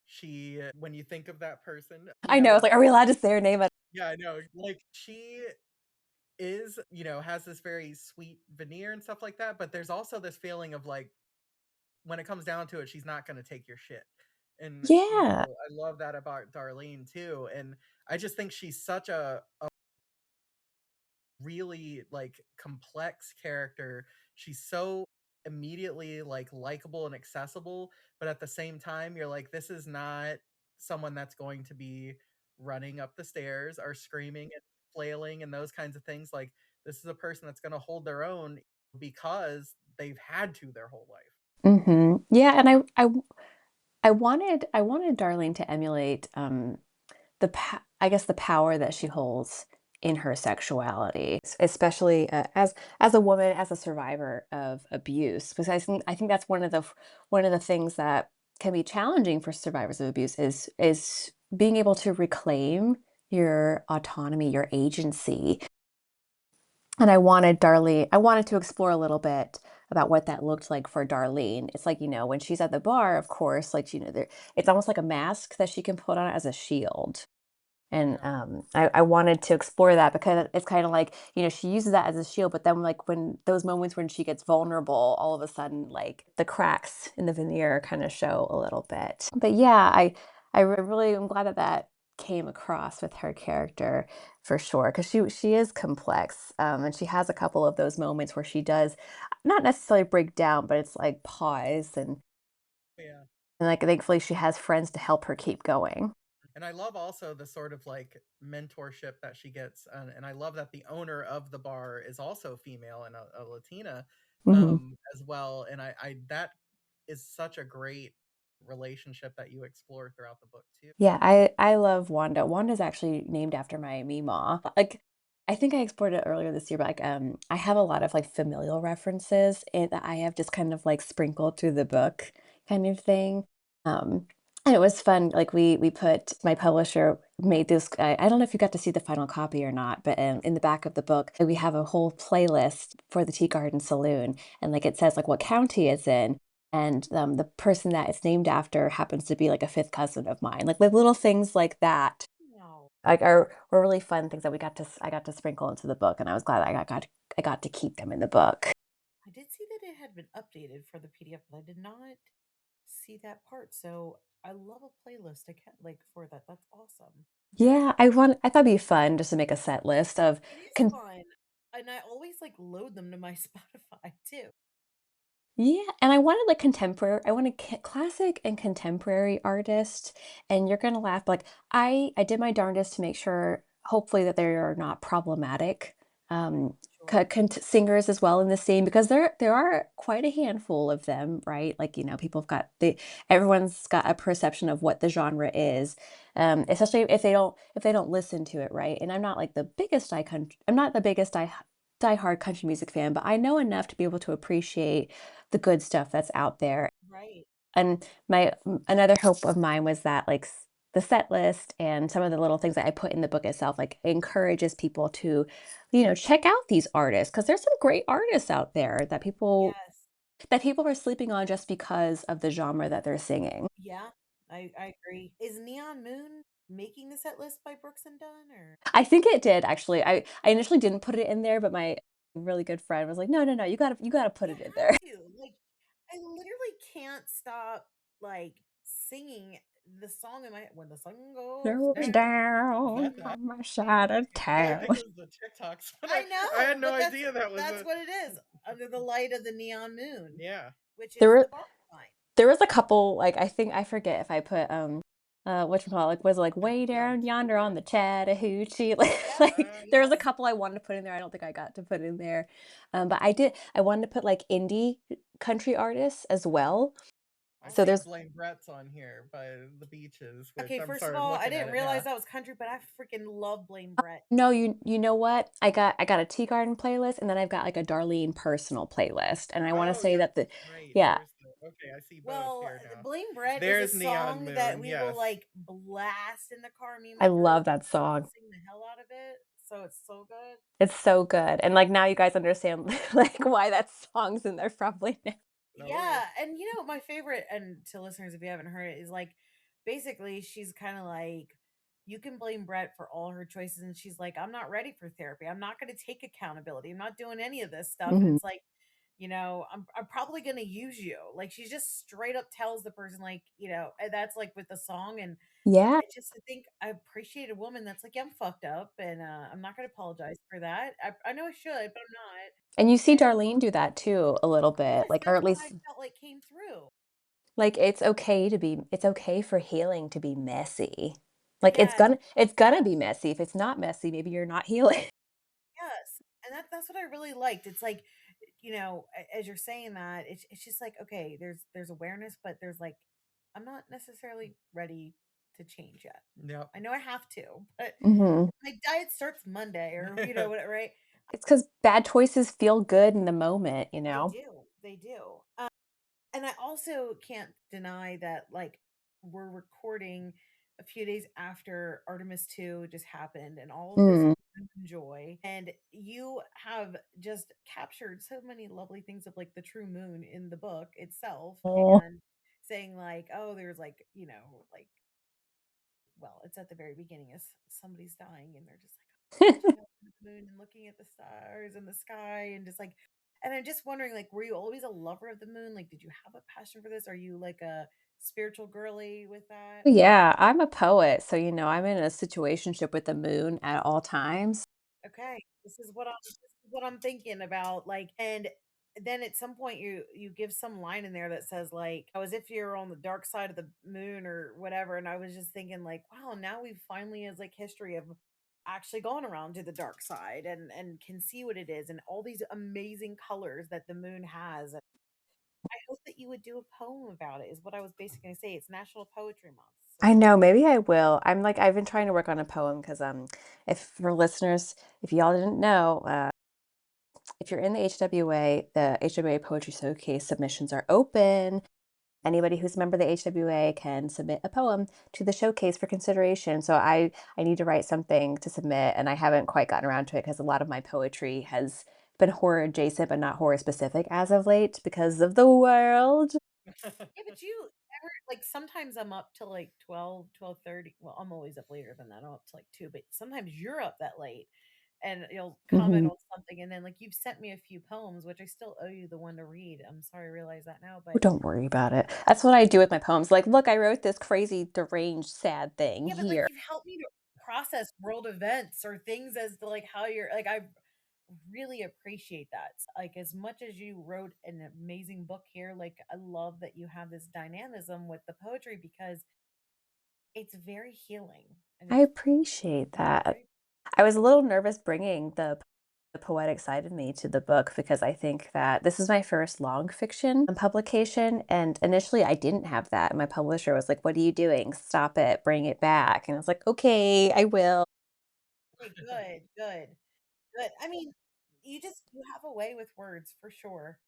she when you think of that person, I know. It's like, are we allowed to say her name? yeah, I know. Like she is, has this very sweet veneer and stuff like that, but there's also this feeling of like when it comes down to it, she's not going to take your shit. And Yeah. I love that about Darlene too. And I just think she's such a really like complex character. She's so immediately like likable and accessible, but at the same time, you're like, this is not someone that's going to be running up the stairs or screaming and flailing and those kinds of things. Like, this is a person that's going to hold their own because they've had to their whole life. Yeah, and I wanted Darlene to emulate I guess the power that she holds in her sexuality, especially as a woman, as a survivor of abuse. Because I think that's one of the things that can be challenging for survivors of abuse is being able to reclaim your autonomy, your agency. And I wanted to explore a little bit about what that looked like for Darlene. It's like, when she's at the bar, of course, like, it's almost like a mask that she can put on as a shield. And, Yeah. I wanted to explore that because it's kinda like, she uses that as a shield, but then, like, when those moments when she gets vulnerable, all of a sudden, like, the cracks in the veneer kinda show a little bit. But yeah, really am glad that that came across with her character for sure, because she is complex, and she has a couple of those moments where she does not necessarily break down, but it's like pause Yeah. like, thankfully, she has friends to help her keep going. And I love also the sort of like mentorship that she gets. And I love that the owner of the bar is also female and a Latina Mhm. as well. And that is such a great relationship that you explore throughout the book too. Yeah, I love Wanda. Wanda's actually named after my Mima. Like, I think I explored it earlier this year, but like, I have a lot of like familial references that I have just kind of like sprinkled through the book, kind of thing. Um, and it was fun. Like we put my publisher made this. I don't know if you got to see the final copy or not, but in the back of the book, we have a whole playlist for the Tea Garden Saloon, and like it says like what county it's in, and, the person that it's named after happens to be like a fifth cousin of mine. Like little things like that, No. like, were really fun things that I got to sprinkle into the book, and I was glad I got to keep them in the book. I did see that it had been updated for the PDF, but I did not see that part. So I love a playlist. I can't like for that. That's awesome. Yeah, I thought it'd be fun just to make a set list of It is con fun. And I always like load them to my Spotify too. Yeah, and I wanted like contemporary. I wanted classic and contemporary artists, and you're gonna laugh. Like I did my darndest to make sure, hopefully, that they are not problematic. Um, Sure. singers as well in the scene because there are quite a handful of them, right? Like people have got everyone's got a perception of what the genre is, especially if they don't listen to it, right? And I'm not like the biggest I'm not the biggest diehard country music fan, but I know enough to be able to appreciate the good stuff that's out there. Right. And another hope of mine was that like the set list and some of the little things that I put in the book itself like encourages people to, check out these artists because there's some great artists out there Yes. that people are sleeping on just because of the genre that they're singing. Yeah. I agree. Is Neon Moon making the set list by Brooks and Dunn, or I think it did actually. I initially didn't put it in there, but my really good friend was like, "No, no, no, you gotta put you it in have there." to. Like, I literally can't stop like singing the song in my head when the sun goes Goes down. Is down that that? on my side of Yeah, I think town. it was the TikToks, but I I had know, no but idea that was that's a what it is. Under the light of the neon moon, yeah. which There is were the bar line. there was a couple, like, I think I forget if I put, whatchamacallit, like, was it, like, Like "Way Beyond down Two yonder on the or Chattahoochee?" Like, there was a Yes. couple I wanted to put in there, I don't think I got to put in there. But I wanted to put, like, indie country artists as well. I So see there's Blaine Brett's on here by the beaches, which Okay, I'm first of sorry, I'm all, I looking at didn't it now. realize that was country, but I freaking love Blaine Brett. no, you know what? I got a Tea Garden playlist, and then I've got, like, a Darlene personal playlist, and I wanna Oh, say yes, that that's right. yeah. There's the okay, I see both Well, here now. Blaine Brett is a There's Neon song that Moon, we will yes. like blast in the car. Me and I my girls love that will song. sing the hell out of it. So it's so good. It's so good, and, like, now you guys understand, like, why that song's in there probably now. No worries. Yeah, and my favorite, and to listeners if you haven't heard it, is like basically she's kind of like you can blame Brett for all her choices, and she's like, I'm not ready for therapy. I'm not going to take accountability. I'm not doing any of this stuff. And Mhm. it's like, I'm probably going to use you. Like she just straight up tells the person, like, and that's like with the song. And Yeah, I think I appreciate a woman that's like, yeah, I'm fucked up, and I'm not going to apologize for that. I know I should, but I'm not. and you see And Darlene do that too a little bit, yes, like, or that's at what I least felt like came through. like, it's okay for healing to be messy. Like, Yes, it's gonna be yes, messy. If it's not messy, maybe you're not healing. yes, and that's what I really liked. It's like, as you're saying that, it's just like, okay, there's awareness, but there's like, I'm not necessarily ready to change yet. Yep. I know I have to, but Mhm. my diet starts Monday, or whatever, right? It's because bad choices feel good in the moment, you They know? do, they do. And I also can't deny that, like, we're recording a few days after Artemis 2 just happened and all of this Mm. joy. And you have just captured so many lovely things of like the true moon in the book itself, Oh. and saying, like, oh, there's like, like, well, it's at the very beginning as somebody's dying and they're just like, oh, reaching up to the moon and looking at the stars and the sky and just like, and I'm just wondering, like, were you always a lover of the moon? Like, did you have a passion for this? Are you like a spiritual girly with that? Yeah, I'm a poet, so, I'm in a situationship with the moon at all times. Okay, this is what I'm thinking about, like, and then at some point you give some line in there that says, like, "Oh, as if you're on the dark side of the moon," or whatever, and I was just thinking, like, wow, now we've finally has like history of actually gone around to the dark side and can see what it is and all these amazing colors that the moon has. And I hope that you would do a poem about it, is what I was basically gonna say. It's National Poetry Month, I so know, maybe I will. I've been trying to work on a poem because if for listeners, if y'all didn't know, if you're in the HWA Poetry Showcase submissions are open. Anybody who's a member of the HWA can submit a poem to the showcase for consideration. So I need to write something to submit, and I haven't quite gotten around to it because a lot of my poetry has been horror adjacent, but not horror specific as of late because of the world. yeah, but you never, like, sometimes I'm up till like 12:30. Well, I'm always up later than that. I'm up to like 2, but sometimes you're up that late and you'll comment Mhm. on something, and then like you've sent me a few poems, which I still owe you the one to read. I'm sorry I realize that now, Oh, but don't worry about it. That's what I do with my poems. Like, look, I wrote this crazy, deranged, sad thing yeah, but like here. you've helped me to process world events or things as to like how you're like, I really appreciate that. Like, as much as you wrote an amazing book here, like, I love that you have this dynamism with the poetry because it's very healing and I it's appreciate that. very. I was a little nervous bringing the poetic side of me to the book because I think that this is my first long fiction publication. And initially, I didn't have that. And my publisher was like, "What are you doing? Stop it, bring it back." And I was like, "Okay, I will." Okay, good, good, good. I mean, you have a way with words for sure.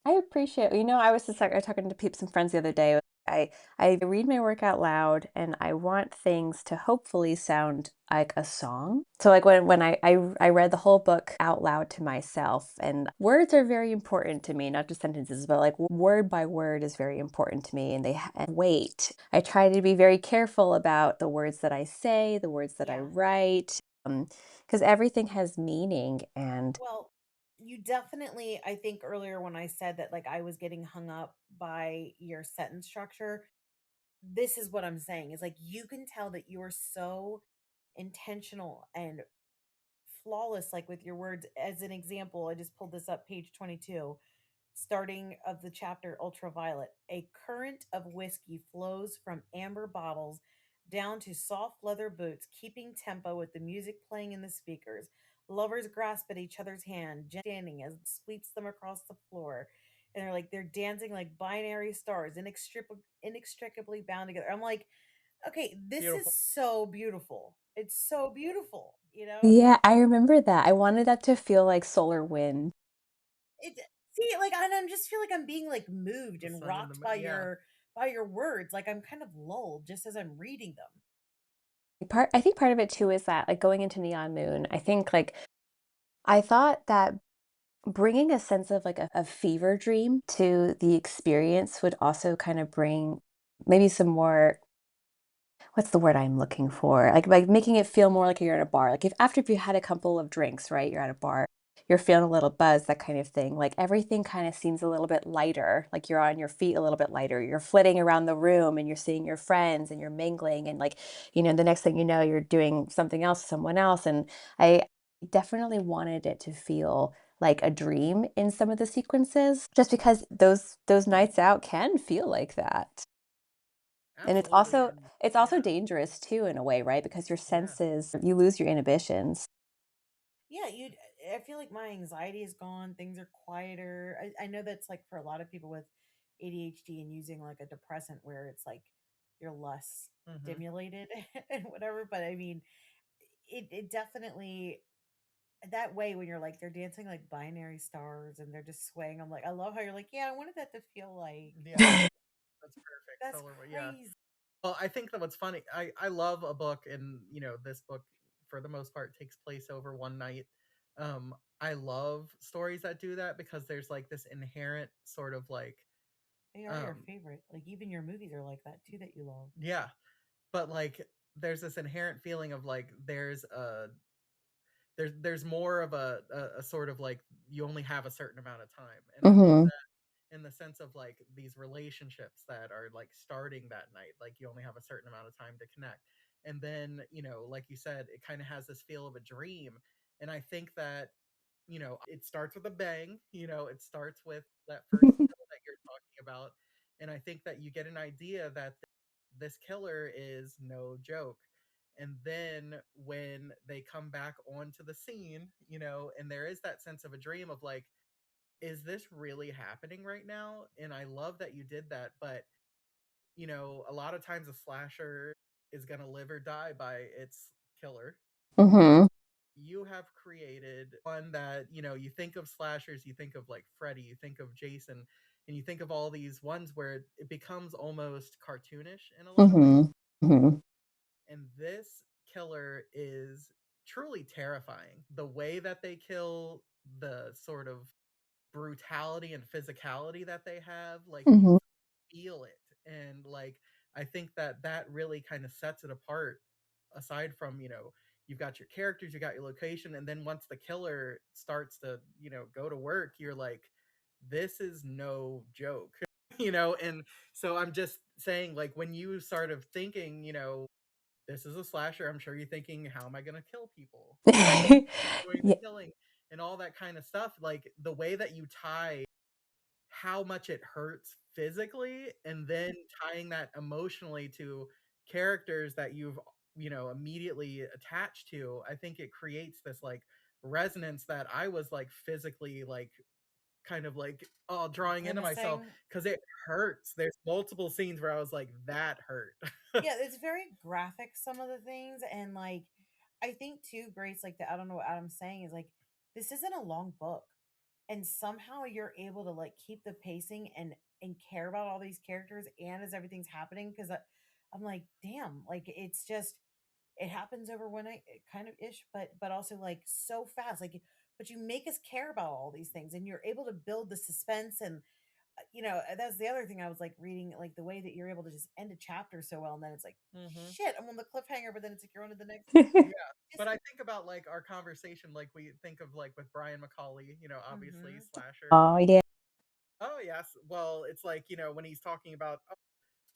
I appreciate, I was just like, I was talking to some friends the other day. I read my work out loud and I want things to hopefully sound like a song. So like when I read the whole book out loud to myself, and words are very important to me, not just sentences, but like word by word is very important to me, and and weight. I try to be very careful about the words that I say, the words that I Yeah. write, because everything has meaning. And Well, you definitely, I think earlier when I said that like I was getting hung up by your sentence structure, this is what I'm saying is like you can tell that you are so intentional and flawless like with your words. As an example, I just pulled this up, page 22, starting of the chapter ultraviolet. A current of whiskey flows from amber bottles down to soft leather boots, keeping tempo with the music playing in the speakers. Lovers grasp at each other's hand, standing as it sweeps them across the floor. And they're dancing like binary stars, inextricably bound together. I'm like, okay, this is Beautiful. so beautiful. It's so beautiful, you know? yeah, I remember that. I wanted that to feel like solar wind. It see, like, and I'm just feel like I'm being like moved The and sun and the rocked yeah. by your words. Like I'm kind of lulled just as I'm reading them. I think part of it too is that like going into Neon Moon, I think like I thought that bringing a sense of like a fever dream to the experience would also kind of bring maybe some more, what's the word I'm looking for? Like making it feel more like you're at a bar. Like if after you had a couple of drinks, right? You're at a bar, you're feeling a little buzz, that kind of thing. Like everything kind of seems a little bit lighter, like you're on your feet a little bit lighter. You're flitting around the room and you're seeing your friends and you're mingling, and like, the next thing you know, you're doing something else with someone else. And I definitely wanted it to feel like a dream in some of the sequences, just because those nights out can feel like that. And Absolutely. And it's yeah, also dangerous too in a way, right? Because your yeah. senses, you lose your inhibitions. Yeah, you. I feel like my anxiety is gone. Things are quieter. I know that's like for a lot of people with ADHD and using like a depressant where it's like you're less Hmm. stimulated and whatever. But I mean, it definitely that way when you're like they're dancing like binary stars and they're just swaying. I'm like, I love how you're like, yeah, I wanted that to feel like Yeah, that's perfect. that's Solar, yeah. crazy. Well, I think that what's funny, I love a book, and this book for the most part takes place over one night. I love stories that do that because there's like this inherent sort of like They are your um favorite. Like even your movies are like that too that you love. yeah, but like there's this inherent feeling of like there's more of a sort of like you only have a certain amount of time, and I love Mhm. in the sense of like these relationships that are like starting that night, like you only have a certain amount of time to connect, and then like you said, it kind of has this feel of a dream. And I think that it starts with a bang. It starts with that first kill that you're talking about, and I think that you get an idea that this killer is no joke. And then when they come back onto the scene, and there is that sense of a dream of like, is this really happening right now? And I love that you did that. But, a lot of times a slasher is going to live or die by its killer. Mhm. You have created one that, you think of slashers, you think of like Freddy, you think of Jason, and you think of all these ones where it becomes almost cartoonish in a lot of ways. Mhm. Mhm. And this killer is truly terrifying. The way that they kill, the sort of brutality and physicality that they have, like you Mhm. feel it. And like I think that that really kind of sets it apart, aside from, you've got your characters, you got your location, and then once the killer starts to, go to work, you're like, this is no joke. And so I'm just saying, like, when you sort of thinking, this is a slasher, I'm sure you're thinking, how am I going to kill people? Doing the Yeah. killing and all that kind of stuff. Like the way that you tie how much it hurts physically and then tying that emotionally to characters that you've immediately attached to, I think it creates this like resonance that I was like physically like kind of like drawing into myself Grimacing. because it hurts. There's multiple scenes where I was like, that hurt. Yeah, it's very graphic some of the things and I think too, Grace, like the I don't know what Adam's saying is like this isn't a long book. and somehow you're able to like keep the pacing and care about all these characters and as everything's happening because I'm like, damn, like it's just it happens over one night, kind of ish, but also like so fast, like. But you make us care about all these things, and you're able to build the suspense and that's the other thing I was like reading, like the way that you're able to just end a chapter so well, and then it's like, shit, I'm on the cliffhanger, but then it's like you're on to the next. Yeah, Just, but I think about like our conversation, like we think of like with Brian McCauley, obviously mhm. slasher. Oh, yeah. Oh yes, well it's like when he's talking about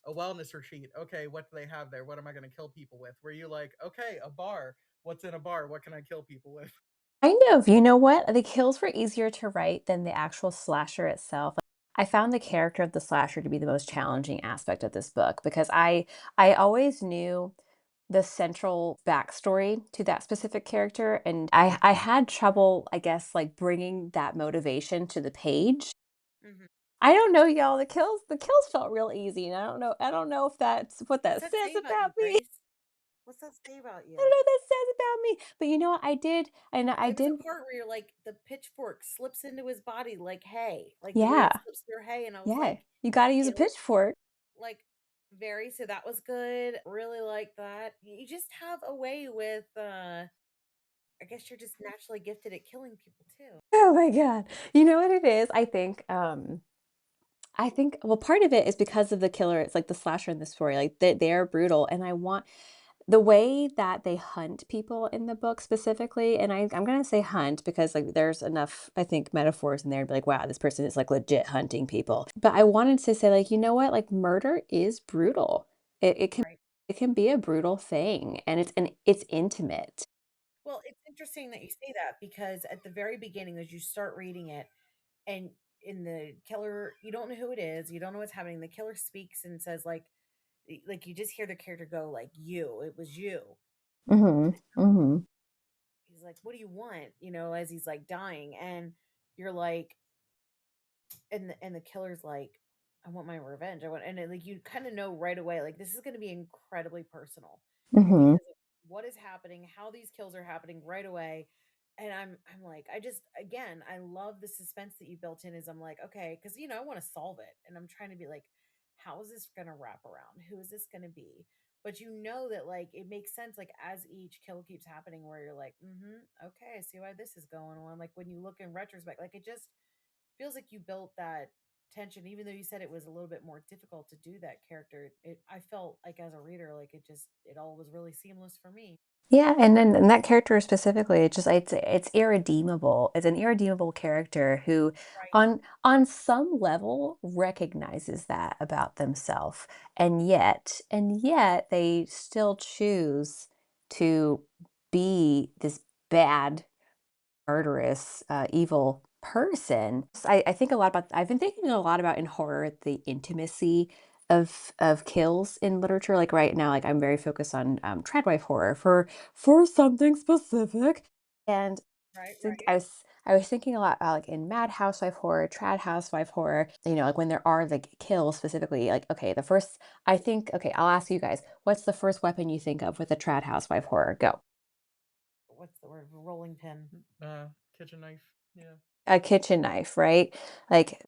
a wellness retreat. Okay, what do they have there? What am I going to kill people with? Were you like, okay, a bar? What's in a bar? What can I kill people with? Kind of. You know what? The kills were easier to write than the actual slasher itself. I found the character of the slasher to be the most challenging aspect of this book because I always knew the central backstory to that specific character, and I had trouble, I guess, like bringing that motivation to the page. Mhm. I don't know, y'all. The kills felt real easy, and I don't know if that's what What's that that says say about you, about me. Grace? What's that say about I don't you? know what that says about me. But you know what? I did, and I There was a did. part where you're like the pitchfork slips into his body like hay, like the way Yeah, it slips through hay, and I was yeah. like, You got to use a ew, pitchfork. like very. So that was good. Really like that. You just have a way with. I guess you're just naturally gifted at killing people too. Oh my god. You know what it is? I think well, part of it is because of the killer. It's like the slasher in the story. Like they're brutal, and I want the way that they hunt people in the book specifically. And I'm gonna say hunt because like there's enough, I think, metaphors in there to be like, wow, this person is like legit hunting people. But I wanted to say, like, you know what? Like murder is brutal. It can Right. it can be a brutal thing, and it's intimate. Well, it's interesting that you say that because at the very beginning, as you start reading it, and in the killer, you don't know who it is, you don't know what's happening. The killer speaks and says, like you just hear the character go, like, you, it was you. Mhm. Mhm. He's like, what do you want? As he's like dying. And you're like, and the killer's like, I want my revenge. And like you kind of know right away, like this is going to be incredibly personal Mhm. because of what is happening, how these kills are happening right away. And I'm like, I just again, I love the suspense that you built in. Is I'm like, okay, because I want to solve it, and I'm trying to be like, how is this gonna wrap around? Who is this gonna be? But you know that like it makes sense like as each kill keeps happening, where you're like, okay, I see why this is going on. Like when you look in retrospect, like it just feels like you built that tension, even though you said it was a little bit more difficult to do that character. I felt like as a reader, like it all was really seamless for me. Yeah, and then and that character specifically, it's irredeemable. It's an irredeemable character who Right. on some level recognizes that about themselves. And yet they still choose to be this bad, murderous, evil person. I think a lot about I've been thinking a lot about in horror the intimacy of kills in literature. Like right now, like I'm very focused on tradwife horror for something specific. And Right. think Right. I was thinking a lot about like in Mad Housewife horror, trad housewife horror, like when there are like kills specifically, like okay, the first I think okay, I'll ask you guys, what's the first weapon you think of with a trad housewife horror? Go. What's the word? Rolling pin. Uh, Kitchen knife. Yeah. A kitchen knife, right? Like,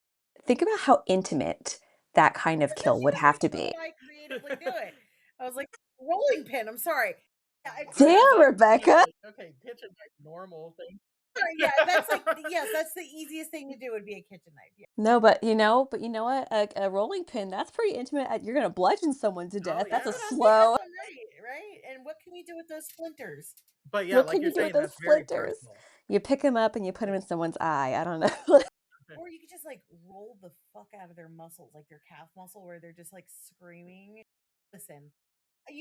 think about how intimate that kind of kill She would was have like, to how be. would I creatively do it? I was like, rolling pin. I'm sorry. Yeah, it's I was Damn, like, Rebecca. okay, kitchen knife, normal thing. sorry. Yeah, that's like yes, that's the easiest thing to do would be a kitchen knife. Yeah. No, but you know what? A rolling pin, that's pretty intimate. You're gonna bludgeon someone to Oh death. That's yeah. a That's what I'm saying. That's slow. what I'm right. And what can we do with those splinters? But yeah, What like can you're you do with saying, those that's very splinters? personal. You pick them up and you put them in someone's eye. I don't know. Or you could just like roll the fuck out of their muscles, like their calf muscle, where they're just like screaming. Listen, I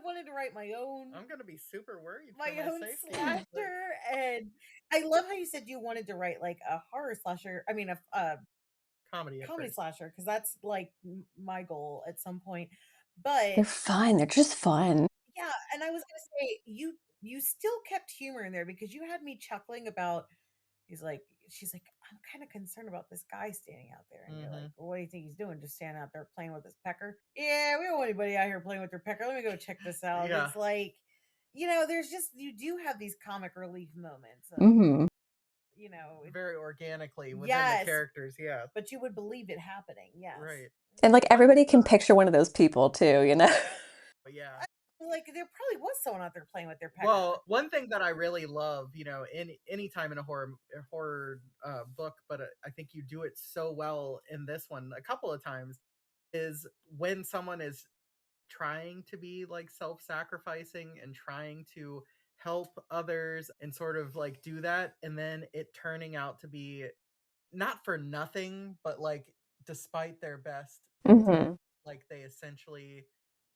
wanted to write I'm gonna be super worried my for my own safety. Like, slasher, and I love how you said you wanted to write like a horror slasher. I mean, a comedy at comedy first. slasher, because that's like my goal at some point. But They're fun. They're just fun. yeah, and I was gonna say you still kept humor in there because you had me chuckling about. He's like, she's like, I'm kind of concerned about this guy standing out there. And you're like, Mm-hmm. well, what do you think he's doing? Just standing out there playing with his pecker? Yeah, we don't want anybody out here playing with their pecker. Let me go check this out. Yeah. It's like, there's just, you do have these comic relief moments of Hmm. very organically within the yes, characters. Yeah, but you would believe it happening. Yes. right. And like One everybody can picture one of those people too, you know? But yeah. Like there probably was someone out there playing with their pecker. Well, one thing that I really love, in any time in a horror book, but I think you do it so well in this one a couple of times, is when someone is trying to be like self-sacrificing and trying to help others and sort of like do that, and then it turning out to be not for nothing, but like despite their best intent, Mhm. like they essentially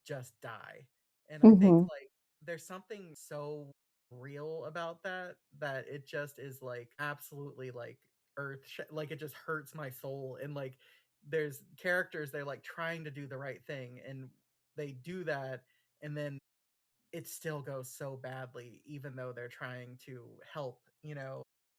just die. And I think Mhm. like there's something so real about that it just is like absolutely like like it just hurts my soul. And like there's characters, they're like trying to do the right thing and they do that, and then it still goes so badly even though they're trying to help,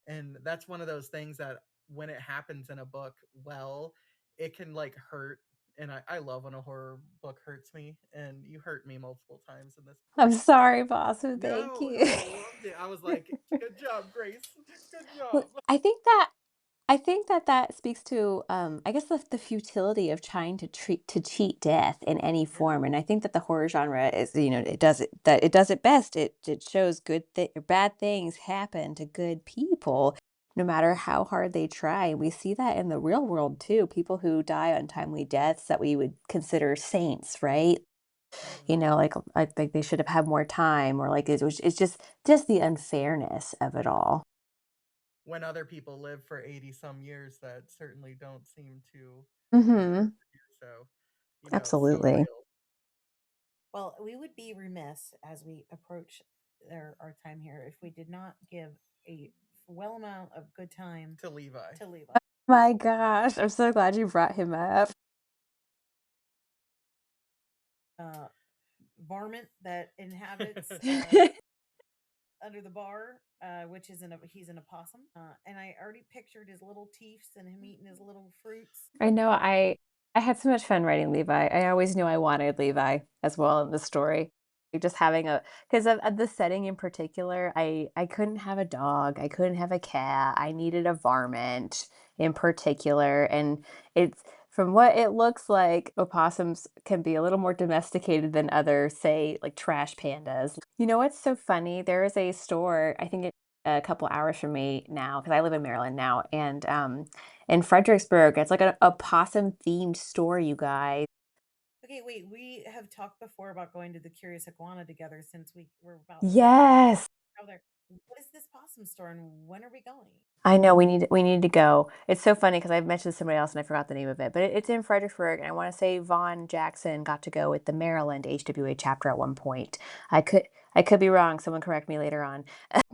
and that's one of those things that when it happens in a book, well, it can like hurt. And I love when a horror book hurts me, and you hurt me multiple times in this. I'm sorry, Boston. Thank No, you. I loved it. I was like, good job, Grace. Good Well, job. I think that speaks to, I guess the futility of trying to cheat death in any Yeah. form, and I think that the horror genre is, it does it best. It shows bad things happen to good people, no matter how hard they try. We see that in the real world too. People who die untimely deaths that we would consider saints, right? Mhm. Like they should have had more time, or like it's just the unfairness of it all. When other people live for 80 some years that certainly don't seem to deserve Mhm. to do so. So Absolutely. real. Well, we would be remiss as we approach our time here if we did not give a well amount of good time To Levi. to Levi. My gosh, I'm so glad you brought him up. Uh, varmint that inhabits under the bar, which is he's an opossum. And I already pictured his little teeths and him eating his little fruits. I know I had so much fun writing Levi. I always knew I wanted Levi as well in the story. Just having a because of the setting in particular, I couldn't have a dog, I couldn't have a cat, I needed a varmint in particular, and it's from what it looks like, opossums can be a little more domesticated than other, say, like trash pandas. You know what's so funny? There is a store, I think it's a couple hours from me now, because I live in Maryland now, and in Fredericksburg. It's like a possum themed store, you guys. Okay, wait. We have talked before about going to the Curious Iguana together since we were about Yes. to go there. What is this possum store and when are we going? I know we need to go. It's so funny because I've mentioned somebody else and I forgot the name of it, but it's in Fredericksburg, and I want to say Vaughn Jackson got to go with the Maryland HWA chapter at one point. I could be wrong. Someone correct me later on,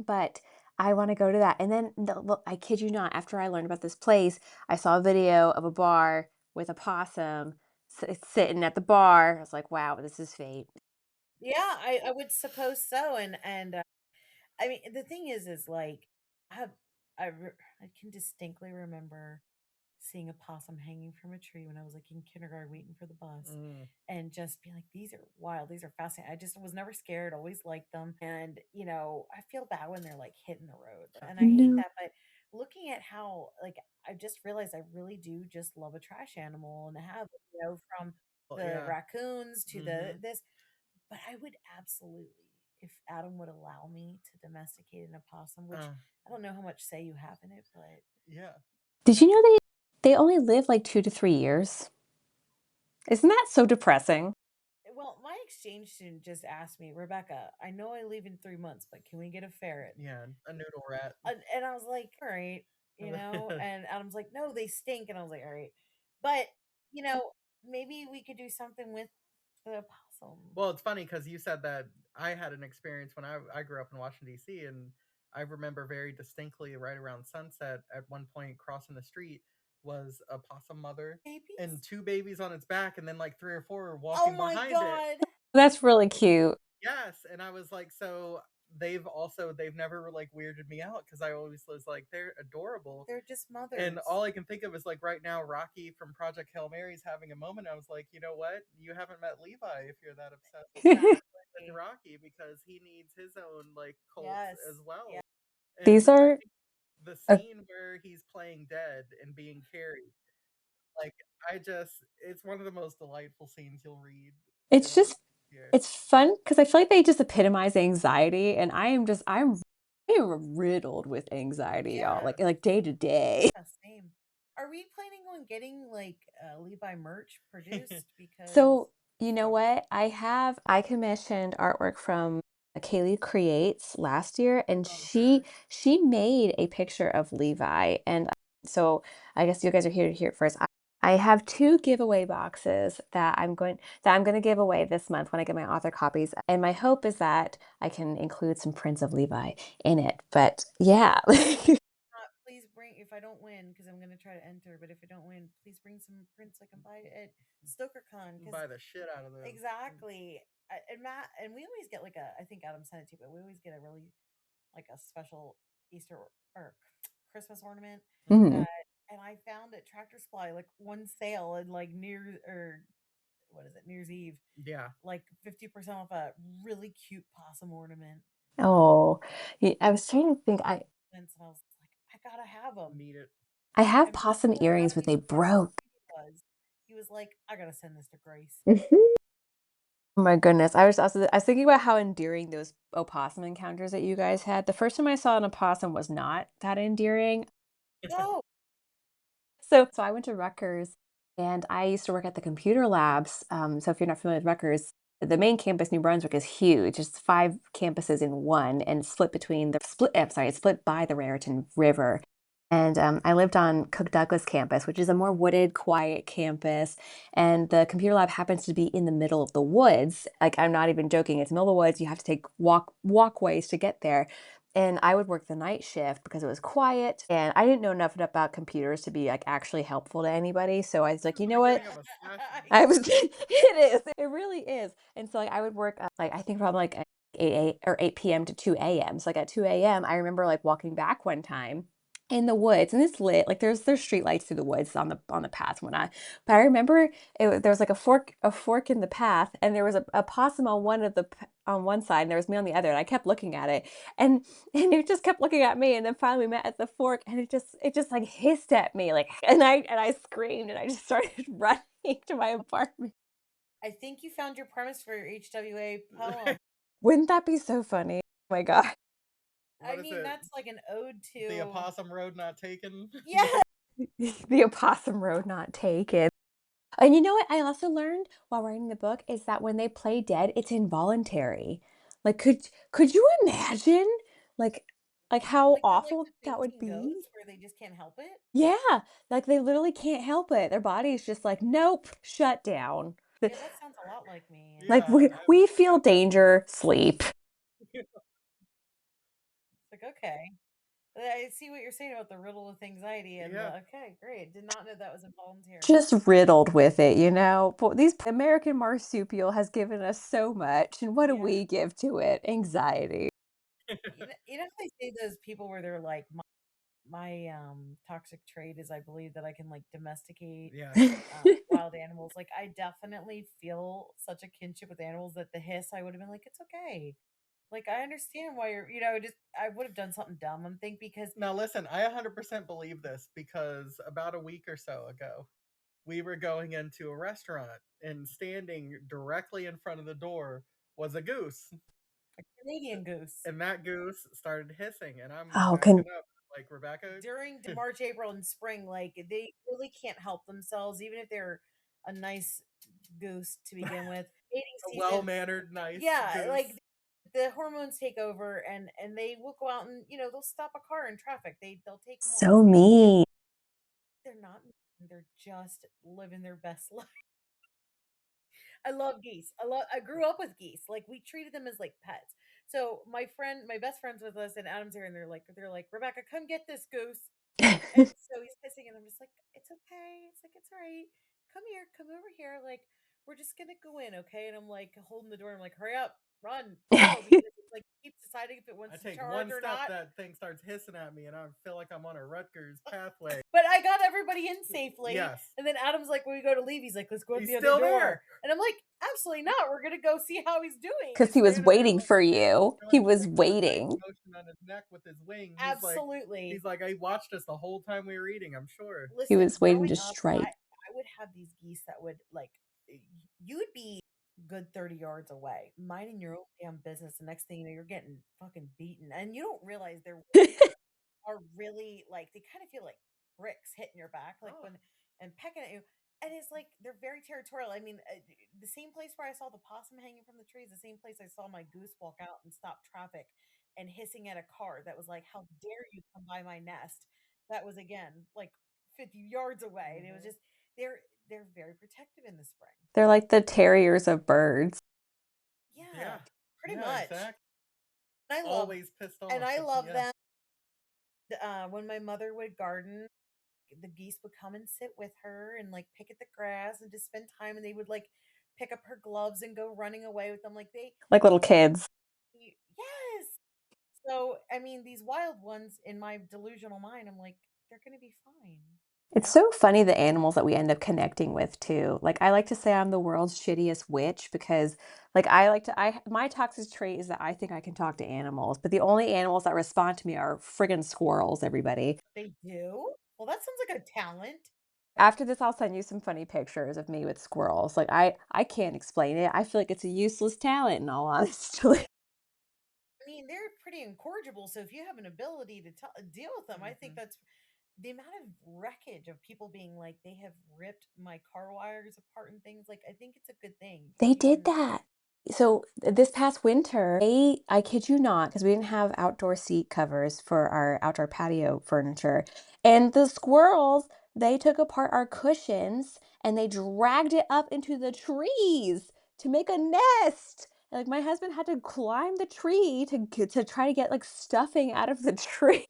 but I want to go to that. And then look, I kid you not. After I learned about this place, I saw a video of a bar with a possum sitting at the bar. I was like, wow, this is fate. Yeah, I would suppose so. And I mean, the thing is like I have I can distinctly remember seeing a possum hanging from a tree when I was like in kindergarten waiting for the bus Mm. and just being like, these are wild, these are fascinating. I just was never scared, always liked them. And, I feel bad when they're like hitting the road and I hate No. that. But looking at how, like, I just realized I really do just love a trash animal and have, from Well, the yeah. raccoons to the Hmm. this. But I would absolutely, if Adam would allow me to domesticate an opossum, which I don't know how much say you have in it, but Yeah. Did you know they only live like 2 to 3 years? Isn't that so depressing? well, my exchange student just asked me, Rebecca, I know I leave in 3 months, but can we get a ferret? Yeah. A noodle rat. And I was like, all right, and Adam's like, no, they stink. And I was like, all right. But, you know, maybe we could do something with the possum. Well, it's funny because you said that I had an experience when I grew up in Washington D.C. and I remember very distinctly right around sunset at one point crossing the street was a possum mother and Babies? two babies on its back, and then like three or four were Oh walking my behind it. God. That's really cute. Yes, and I was like, so they've never like weirded me out because I always was like they're adorable. They're just And mothers. all I can think of is like right now, Rocky from Project Hail Mary's having a moment. I was like, you know what? You haven't met Levi if you're that obsessed with Rocky, because he needs his own like cult Yes. as well. Yeah. These And I are think the Uh, scene where he's playing dead and being carried, like it's one of the most delightful scenes you'll read in it's a book just here. it's fun because I feel like they just epitomize anxiety, and I'm riddled with anxiety, y'all, Yeah, like day to day. yeah, same. Are we planning on getting like Levi merch produced? Because So, you know Stuff. what? I commissioned artwork from Kaylee Creates last year, and Oh, sure. she made a picture of Levi. And so I guess you guys are here to hear it first. I have two giveaway boxes that I'm going to give away this month when I get my author copies. And my hope is that I can include some prints of Levi in it. But yeah. please bring if I don't win because I'm gonna try to enter. But if I don't win, please bring some prints I can buy at StokerCon because Buy the shit out of those. exactly. And Matt and we always get like a. I think Adam sent it to you, but we always get a really like a special Easter or Christmas ornament Mhm. that. And I found at Tractor Supply like one sale and like near or what is it New Year's Eve Yeah. like 50% off a really cute possum ornament. Oh, I was trying to think. And so I was like, I gotta have them. Need it. I have And possum Matt earrings, Adam but they even guessed how broke. sweet he was. He was like, I gotta send this to Grace. Mhm. Oh my goodness. I was thinking about how endearing those opossum encounters that you guys had. The first time I saw an opossum was not that endearing. No. So I went to Rutgers and I used to work at the computer labs. So if you're not familiar with Rutgers, the main campus, New Brunswick, is huge. It's five campuses in one and split between the split, I'm sorry, it's split by the Raritan River. And I lived on Cook Douglas campus, which is a more wooded, quiet campus. And the computer lab happens to be in the middle of the woods. Like I'm not even joking. It's the middle of the woods. You have to take walkways to get there. And I would work the night shift because it was quiet and I didn't know enough about computers to be like actually helpful to anybody. So I was This like, is you the know what? beginning of a session. I was it is. It really is. And so like I would work like I think from like 8 p.m. to 2 a.m. So like at 2 a.m. I remember like walking back one time in the woods and it's lit like there's street lights through the woods on the path when I but I remember there was like a fork in the path and there was a possum on on one side and there was me on the other and I kept looking at it and and it just kept looking at me and then finally we met at the fork and it just like hissed at me like and I screamed and I just started running to my apartment. I think you found your premise for your HWA poem. Wouldn't that be so funny? Oh my god. I What is mean, it? that's like an ode The to. opossum road not taken. Yeah. The opossum road not taken. And you know what I also learned while writing the book is that when they play dead, it's involuntary. Like could you imagine like like how Like they're like awful the that would fainting be? ghosts where they just can't help it. Yeah, like they literally can't help it. Their body's just like, nope, shut down. Yeah, that sounds a lot like me. And Like Yeah, we feel got that. danger, sleep. it's like, okay. I see what you're saying about the riddle with anxiety and Yeah. the okay, great. Did not know that was involuntary. Just riddled with it, you know. But these American marsupial has given us so much, and what do Yeah. we give to it? Anxiety. You know how they say those people where they're like my toxic trait is I believe that I can like domesticate Yes. wild animals. Like I definitely feel such a kinship with animals that the hiss I would have been like it's okay. Like I understand why you're just I would have done something dumb. I'm think because Now listen, I 100% believe this because about a week or so ago, we were going into a restaurant and standing directly in front of the door was a goose. a Canadian goose And that goose started hissing and I'm Oh, backing can up like Rebecca. during March, April, and spring, like they really can't help themselves, even if they're a nice goose to begin with. Mating A season, well-mannered nice yeah, like goose. the hormones take over, and they will go out and they'll stop a car in traffic. They'll take them on. so mean. They're not. They're just living their best life. I love geese. I grew up with geese. Like we treated them as like pets. So my best friend's with us, and Adam's here, and they're like, Rebecca, come get this goose. And so he's kissing, and I'm just like, it's okay. It's like, it's all right. Come here, come over here. Like, we're just gonna go in, okay? And I'm like holding the door. I'm like, hurry up, run, go, because it's like it keeps deciding if it I wants to take charge one or step, not. that thing starts hissing at me, and I feel like I'm on a Rutgers pathway. But I got everybody in safely. Yes. And then Adam's like, when we go to leave, he's like, let's go to He's the other still door. there. And I'm like, absolutely not. We're gonna go see how he's doing. Because he was Standing there waiting like for a you. doing He the was like waiting. motion on his neck with his wing. Absolutely. He's like, I watched us the whole time we were eating, I'm sure. Listen, He was waiting growing to up, strike. I would have these geese that would like you would be good 30 yards away, minding your own damn business. The next thing you know, you're getting fucking beaten. And you don't realize they're are really like they kind of feel like bricks hitting your back, like when and pecking at you. And it's like they're very territorial. I mean, the same place where I saw the possum hanging from the trees, the same place I saw my goose walk out and stop traffic and hissing at a car that was like, "How dare you come by my nest?" That was again like 50 yards away, and it was just they're they're very protective in the spring. They're like the terriers of birds. Yeah, pretty yeah, much. exactly. And I love Always pissed off. and I love yeah. them. When my mother would garden, the geese would come and sit with her and like pick at the grass and just spend time, and they would like pick up her gloves and go running away with them like they Like little kids. yes. So I mean these wild ones in my delusional mind, I'm like, they're gonna be fine. It's so funny the animals that we end up connecting with too. Like I like to say I'm the world's shittiest witch because like I my toxic trait is that I think I can talk to animals, but the only animals that respond to me are friggin' squirrels, everybody. They do? Well, that sounds like a talent. After this, I'll send you some funny pictures of me with squirrels. Like I can't explain it. I feel like it's a useless talent in all honesty. I mean, they're pretty incorrigible, so if you have an ability to deal with them, I think that's the amount of wreckage of people being like they have ripped my car wires apart and things like I think it's a good thing. They You did can that. So this past winter, I kid you not, because we didn't have outdoor seat covers for our outdoor patio furniture. And the squirrels, they took apart our cushions and they dragged it up into the trees to make a nest. And, like my husband had to climb the tree to try to get like stuffing out of the tree.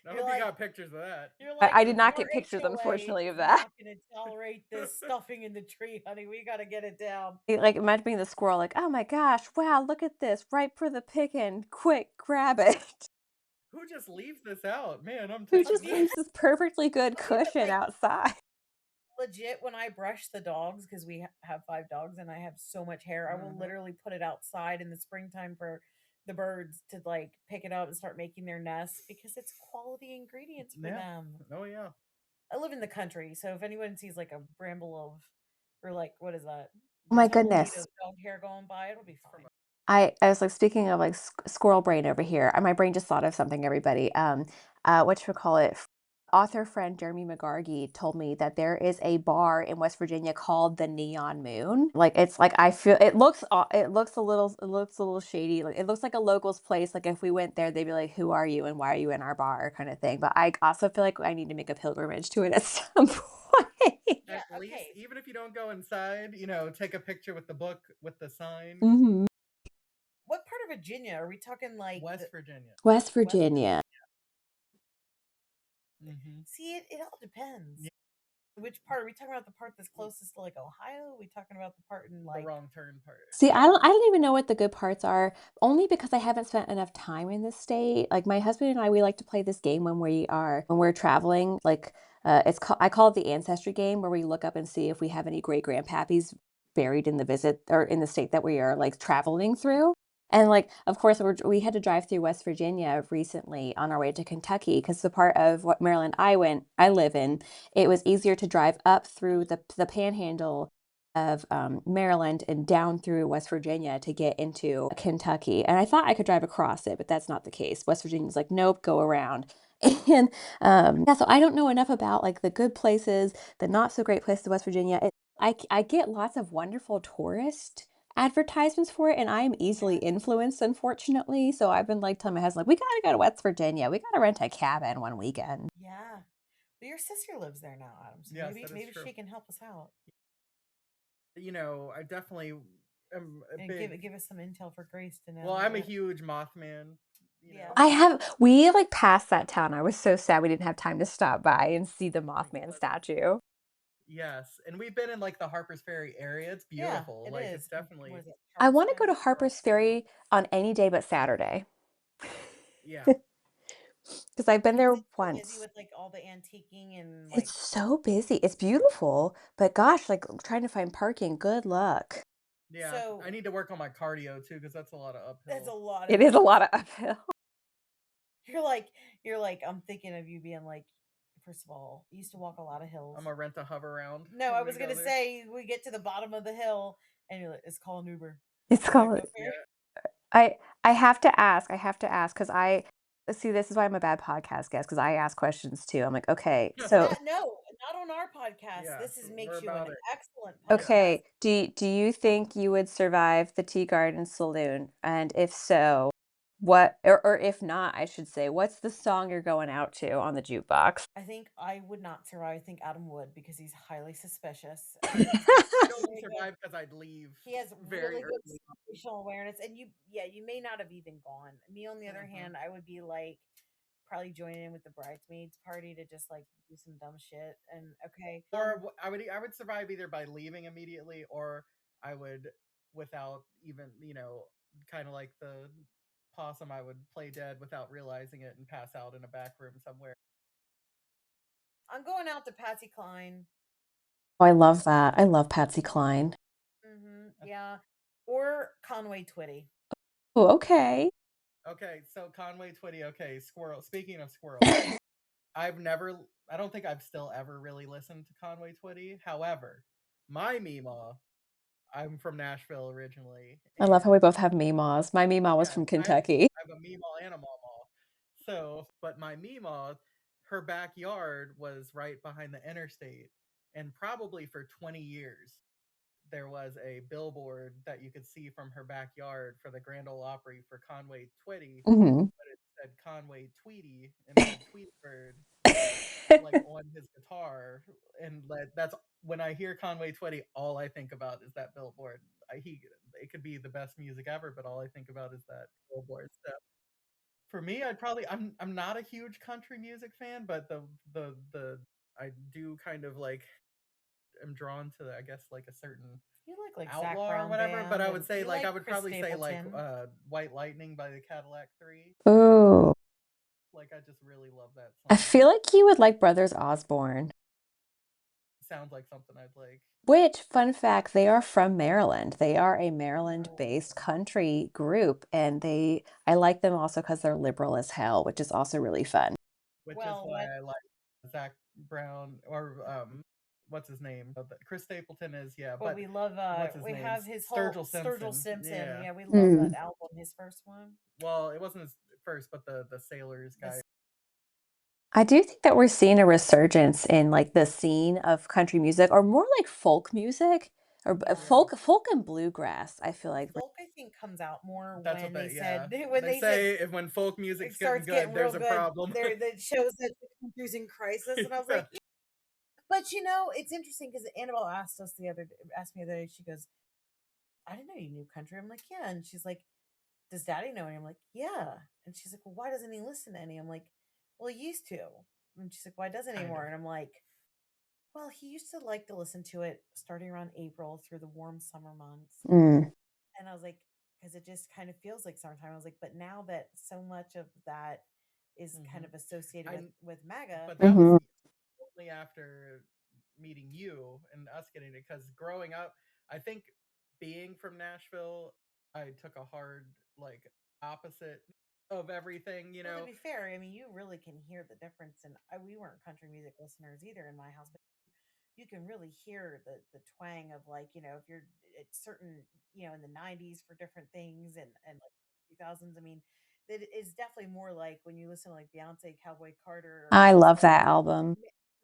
I hope you got pictures of that. You're I, like, I did not our get pictures, HOA unfortunately, is of that. not going to tolerate this stuffing in the tree, honey. We got to get it down. Like imagine being the squirrel, like, oh my gosh, wow, look at this, ripe for the picking, quick, grab it. Who just leaves this out? Man, I'm Who taking just this. leaves this perfectly good Well, even cushion like outside? legit, when I brush the dogs, because we have 5 dogs and I have so much hair, I will literally put it outside in the springtime for the birds to like pick it up and start making their nests because it's quality ingredients for them. Oh yeah. I live in the country, so if anyone sees like a bramble of, or like, what is that? Oh my Tumbleweed goodness. of dog hair going by, it'll be fine. I was like speaking of like squirrel brain over here. My brain just thought of something, everybody. What should we call it? Author friend Jeremy McGargy told me that there is a bar in West Virginia called the Neon Moon. Like it's like I feel it looks a little shady. Like it looks like a local's place. Like if we went there, they'd be like, "Who are you and why are you in our bar?" kind of thing. But I also feel like I need to make a pilgrimage to it at some point. Yeah, At least, okay. even if you don't go inside, take a picture with the book with the sign. Mhm. What part of Virginia are we talking? Like West Virginia. West Virginia. See, it all depends. Which part are we talking about? The part that's closest to like Ohio? Are we talking about the part in like The wrong turn part? See, I don't even know what the good parts are, only because I haven't spent enough time in this state. Like my husband and I, we like to play this game when we're traveling. Like I call it the ancestry game, where we look up and see if we have any great grandpappies buried in the visit or in the state that we are like traveling through. And like, of course, we had to drive through West Virginia recently on our way to Kentucky because the part of what Maryland I live in, it was easier to drive up through the Panhandle of Maryland and down through West Virginia to get into Kentucky. And I thought I could drive across it, but that's not the case. West Virginia's like, nope, go around. And yeah, so I don't know enough about like the good places, the not so great places of West Virginia. I get lots of wonderful tourist advertisements for it, and I'm easily influenced, unfortunately. So I've been like telling my husband, like, we gotta go to West Virginia. We gotta rent a cabin one weekend. yeah. But your sister lives there now, Adam. So Yes, maybe she can help us out I definitely am a and big. give us some intel for Grace to know. Well, I'm a huge Mothman. We like passed that town. I was so sad we didn't have time to stop by and see the Mothman statue. Yes, and we've been in like the Harper's Ferry area. It's Yeah, beautiful. it Like it's is. What definitely is it? I want to go Charleston? to Harper's Ferry on any day but Saturday yeah. because I've been Because there it's so busy once. with like all the antiquing and It's like so busy. It's beautiful, but gosh, like trying to find parking, good luck. Yeah, I so need to work on my cardio too because that's a lot of that's a uphill. lot of It is a hills. lot of uphill. You're like I'm thinking of you being like, first of all, you used to walk a lot of hills. I'm gonna rent a hover round No, I when we was go gonna there. say we get to the bottom of the hill and you're like, it's called an Uber. It's I'm not called going there. Yeah. I I have to ask because I see this is why I'm a bad podcast guest because I ask questions too. I'm like, okay, so That no, not on our podcast. Yeah, This is we're makes you an about it. excellent Yeah. podcast. okay, do you think you would survive the Tea Garden Saloon? And if so, what or if not, I should say, what's the song you're going out to on the jukebox? I think I would not survive. I think Adam would because he's highly suspicious and he's got I'd only really good. survive because I'd leave He has very really good early. situational awareness, and yeah, you may not have even gone. Me, on the other Mhm. hand, I would be like probably joining in with the bridesmaids party to just like do some dumb shit. And okay, Or I would survive either by leaving immediately, or I would without even kind of like the possum. I would play dead without realizing it and pass out in a back room somewhere. I'm going out to Patsy Cline. Oh, I love that. I love Patsy Cline. Yeah, or Conway Twitty. Oh, okay. Okay, so Conway Twitty. Okay, squirrel. Speaking of squirrels, I've never. I don't think I've still ever really listened to Conway Twitty. However, my Mima. I'm from Nashville originally, I love how and we both have Meemaws. My Meemaw was yes, from I have Kentucky. I have a Meemaw and a Mama. So, but my Meemaw, her backyard was right behind the interstate, and probably for 20 years there was a billboard that you could see from her backyard for the Grand Ole Opry for Conway Twitty, Mhm. but it said Conway Tweety and it had Tweety Bird like on his guitar, and like that's when I hear Conway Twitty, all I think about is that billboard. He it could be the best music ever, but all I think about is that billboard. So for me, I'm not a huge country music fan, but the I do kind of like am drawn to I guess like a certain You like Zach outlaw or Brown whatever. But Band, I would and say you like I like would Chris probably say like Stapleton. White Lightning by the Cadillac Three. Ooh. Like I just really love that I song. feel like you would like Brothers Osborne. Sounds like something I'd like. Which, fun fact, they are from Maryland. They are a Oh, Maryland-based country group, and I like them also because they're liberal as hell, which is also really fun. which is Well, why what I like Zach Brown or what's his name? Chris Stapleton is yeah, well, but we love what's his we name? have his whole Sturgill Sturgill Simpson. Simpson. Yeah. Yeah, we love that Mm. album, his first one. Well, it wasn't his first, but the Sailors guy. This I do think that we're seeing a resurgence in like the scene of country music, or more like folk music, or yeah. Yeah, folk and bluegrass. I feel like Folk I think comes out more that's what when they. they said Yeah, when they they said say if when folk music's it getting starts getting good, real there's a good. problem. There that shows that the country's in crisis, and I was Yeah. like, yeah. But it's interesting because Annabelle asked me the other day. She goes, "I didn't know you knew country." I'm like, "Yeah," and she's like, "Does Daddy know any?" I'm like, "Yeah," and she's like, "Well, why doesn't he listen to any?" I'm like, "Well, he used to," and she's like, "Why doesn't he Kind anymore?" of. And I'm like, "Well, he used to like to listen to it starting around April through the warm summer months." mm, And I was like, because it just kind of feels like summertime. I was like, but now that so much of that is kind Hmm. of associated I with MAGA, but that was mhm. only after meeting you and us getting it because growing up, I think being from Nashville, I took a hard like opposite of everything. well, to be fair, I mean, you really can hear the difference. And we weren't country music listeners either in my house, but you can really hear the twang of like if you're at certain in the 90s for different things and like 2000s. I mean, it is definitely more like when you listen to like Beyonce, Cowboy Carter, or I just love like that album.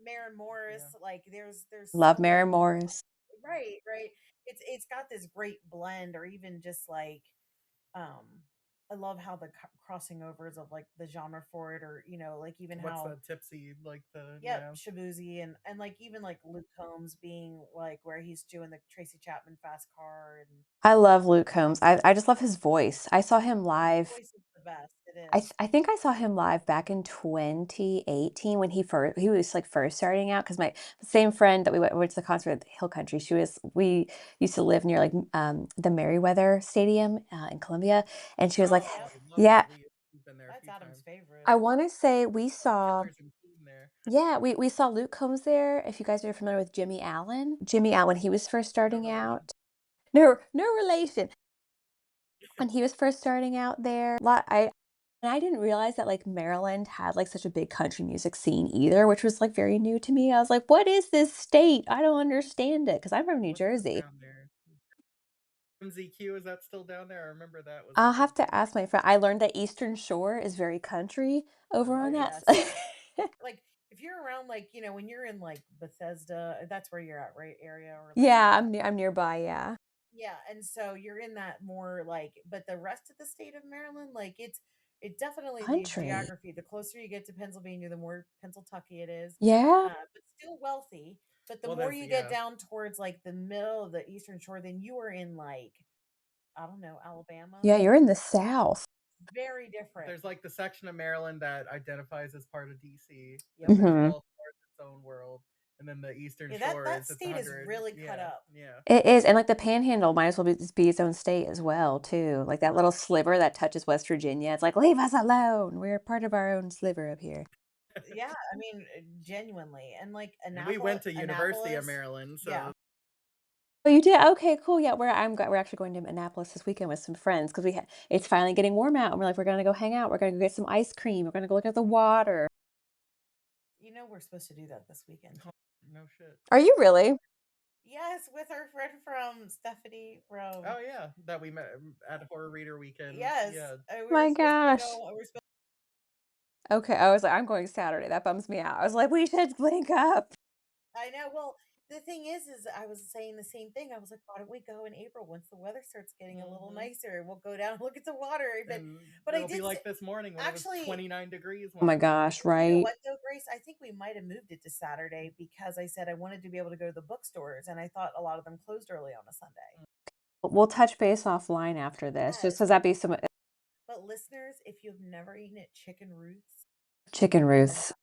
Maren Morris. Yeah. Like there's Love so many Mary Morris. right. It's got this great blend, or even just like um I love how the crossing overs of like the genre for it, or like even What's how the tipsy like the yep, yeah? Shabuzi, and like even like Luke Combs being like where he's doing the Tracy Chapman fast car, and I love Luke Combs. I just love his voice. I saw him his live voice is the best. It I is. th I think I saw him live back in 2018 when he was, like, first starting out. Because my same friend that we went to the concert at Hill Country, we used to live near, like, the Merriweather Stadium, in Columbia, and she was like Oh, yep. I love yeah, that. We've been there a That's few Adam's times. favorite. I wanna say we saw Killers and Keane there. yeah, we saw Luke Combs there, if you guys are familiar with Jimmy Allen. Jimmy Allen, when he was first No starting relation. out no relation. When he was first starting out there, lot I and I didn't realize that, like, Maryland had, like, such a big country music scene either, which was, like, very new to me. I was like, "What is this state? I don't understand it because 'cause I'm from New What was Jersey. down there? MZQ, is that still down there? I remember that was a I'll big have to thing. ask my friend. I learned that Eastern Shore is very country over Oh, on that yeah. s Yes. Like if you're around, like, when you're in like Bethesda, that's where you're at, right? Area or like Yeah, I'm nearby, yeah. yeah, and so you're in that more like, but the rest of the state of Maryland, like it definitely the Country. geography. The closer you get to Pennsylvania, the more Pennsyltucky it is, Yeah? but still wealthy. But the Well, more that's you get yeah. down towards like the middle of the Eastern Shore, then you are in like I don't know Alabama. Yeah, you're in the South. Very different. There's like the section of Maryland that identifies as part of DC, Yep. and then Mhm. Baltimore is its own world, and then the Eastern Yeah, that Shore that is its state is 100. really cut Yeah, up. yeah. It is, and, like, the Panhandle might as well be its own state as well, too. Like, that little sliver that touches West Virginia, it's like, "Leave us alone. We're part of our own sliver up here." Yeah, I mean, genuinely, and like And we went to University of Annapolis, Maryland, yeah. so Oh, you did? Okay, cool, yeah, we're actually going to Annapolis this weekend with some friends because it's finally getting warm out, and we're like, "We're gonna go hang out. We're gonna go get some ice cream. We're gonna go look at the water." We're supposed to do that this weekend too. no shit. Are you really? Yes, with our friend from Stephanie from Oh yeah, that we met at Horror Reader Weekend. yes, Yeah, we were My supposed to gosh. go. We were supposed. Okay, I was like, "I'm going Saturday." That bums me out. I was like, "We should link up." I know. Well, the thing is I was saying the same thing. I was like, why don't we go in April once the weather starts getting a little hmm nicer? We'll go down and look at the water. and But I it'll be did say, like this morning when it was actually, 29 degrees Oh when my I went. gosh, you know right? what though, Grace? I think we might have moved it to Saturday because I said I wanted to be able to go to the bookstores, and I thought a lot of them closed early on a Sunday. We'll touch base offline after this, just Yes, 'cause that'd be some but listeners, if you've never eaten at Chicken Ruth's, chicken it is roosts.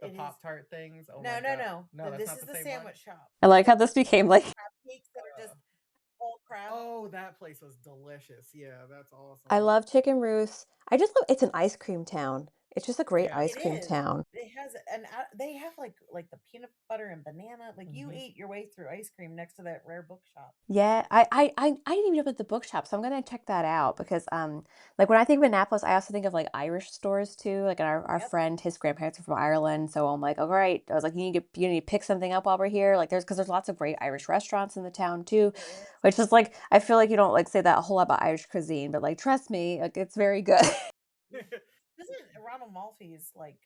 The it is Pop Tart things. Oh my no, no, god. no. No, that's This not is the the same one. sandwich shop. I like The how this became like crab cakes that are just all crab. Oh, that place was delicious. Yeah, that's I awesome. love chicken roosts. I just love it's an ice cream town. It's just a great Yeah. ice It cream is. town. It has and they have like the peanut butter and banana. Like you hmm ate your way through ice cream next to that rare bookshop. Yeah, I didn't even know about the bookshop, so I'm gonna check that out because, like, when I think of Annapolis, I also think of, like, Irish stores too, like, our Yep, friend, his grandparents are from Ireland, so I'm like, "Alright." I was like, You need to pick something up while we're here." Like, there's lots of great Irish restaurants in the town too, there is. which is, like I feel like you don't, like, say that a whole lot about Irish cuisine, but, like, trust me, like, it's very good. Doesn't Ronald Malfi's like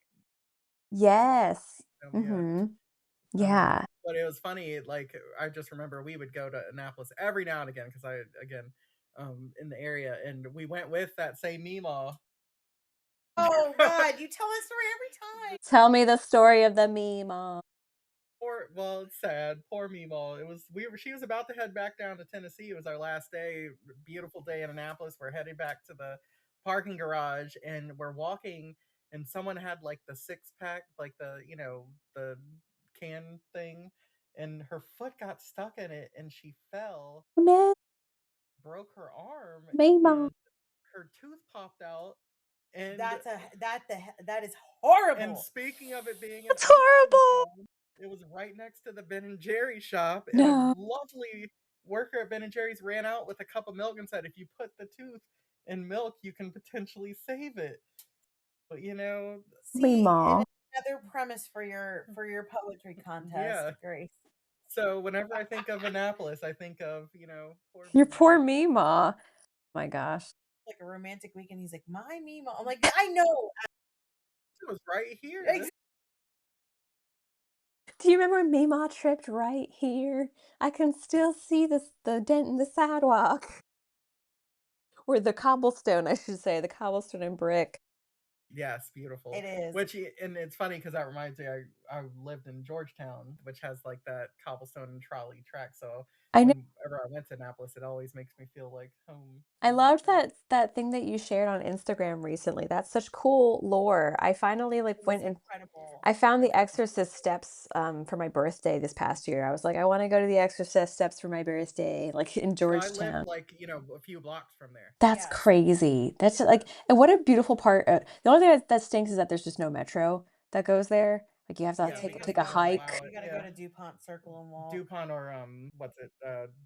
Irish? Yes. Yeah. Mhm. Yeah. But it was funny. Like I just remember we would go to Annapolis every now and again because I again in the area, and we went with that same Meemaw. Oh God, you tell that story every time. Tell me the story of the meme. Poor, well, it's sad. Poor Meemaw. It was we were. She was about to head back down to Tennessee. It was our last day. Beautiful day in Annapolis. We're heading back to the parking garage, and we're walking, and someone had like the 6 pack, like the the can thing, and her foot got stuck in it, and she fell, Oh, no, broke her arm, meme. and her tooth popped out, and That is And horrible. speaking of it being an That's ice cream horrible. cone, it was right next to the Ben and Jerry shop, and a No. lovely worker at Ben and Jerry's ran out with a cup of milk and said, "If you put the tooth in milk, you can potentially save it." But See, and Meme. another premise for your poetry contest, yeah. Grace. So whenever I think of Annapolis, I think of poor Your poor Meemaw. Mima. My gosh. Like a romantic weekend. He's like, my Mima. I'm like, I know. It was right here. Ex- Do you remember when Mima tripped right here? I can still see the dent in the sidewalk. Or the cobblestone, I should say, the cobblestone and brick. Yes, It beautiful. is. And it's funny because that reminds me. I lived in Georgetown, which has like that cobblestone and trolley track. So I know. whenever I went to Annapolis, it always makes me feel like home. I loved that thing that you shared on Instagram recently. That's such cool lore. I finally like It was went and incredible. I found the Exorcist steps for my birthday this past year. I was like, I want to go to the Exorcist steps for my birthday, like in No, I lived Georgetown. like a few blocks from there. That's Yes. crazy. That's like, and what a beautiful part. The only thing that stinks is that there's just no metro that goes there. Like you have to like, Yeah, you because gotta take a they don't go. allow hike. it. You gotta go to DuPont Circle and walk. DuPont or what's it?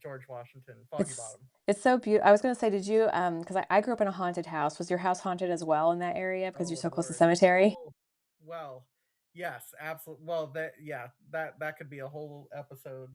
George Washington, Foggy It's Bottom. it's so beautiful. I was gonna say, did you because I grew up in a haunted house. Was your house haunted as well in that area because you're Oh so close to Lord. cemetery? Oh well, yes, absolutely. Well, that could be a whole episode.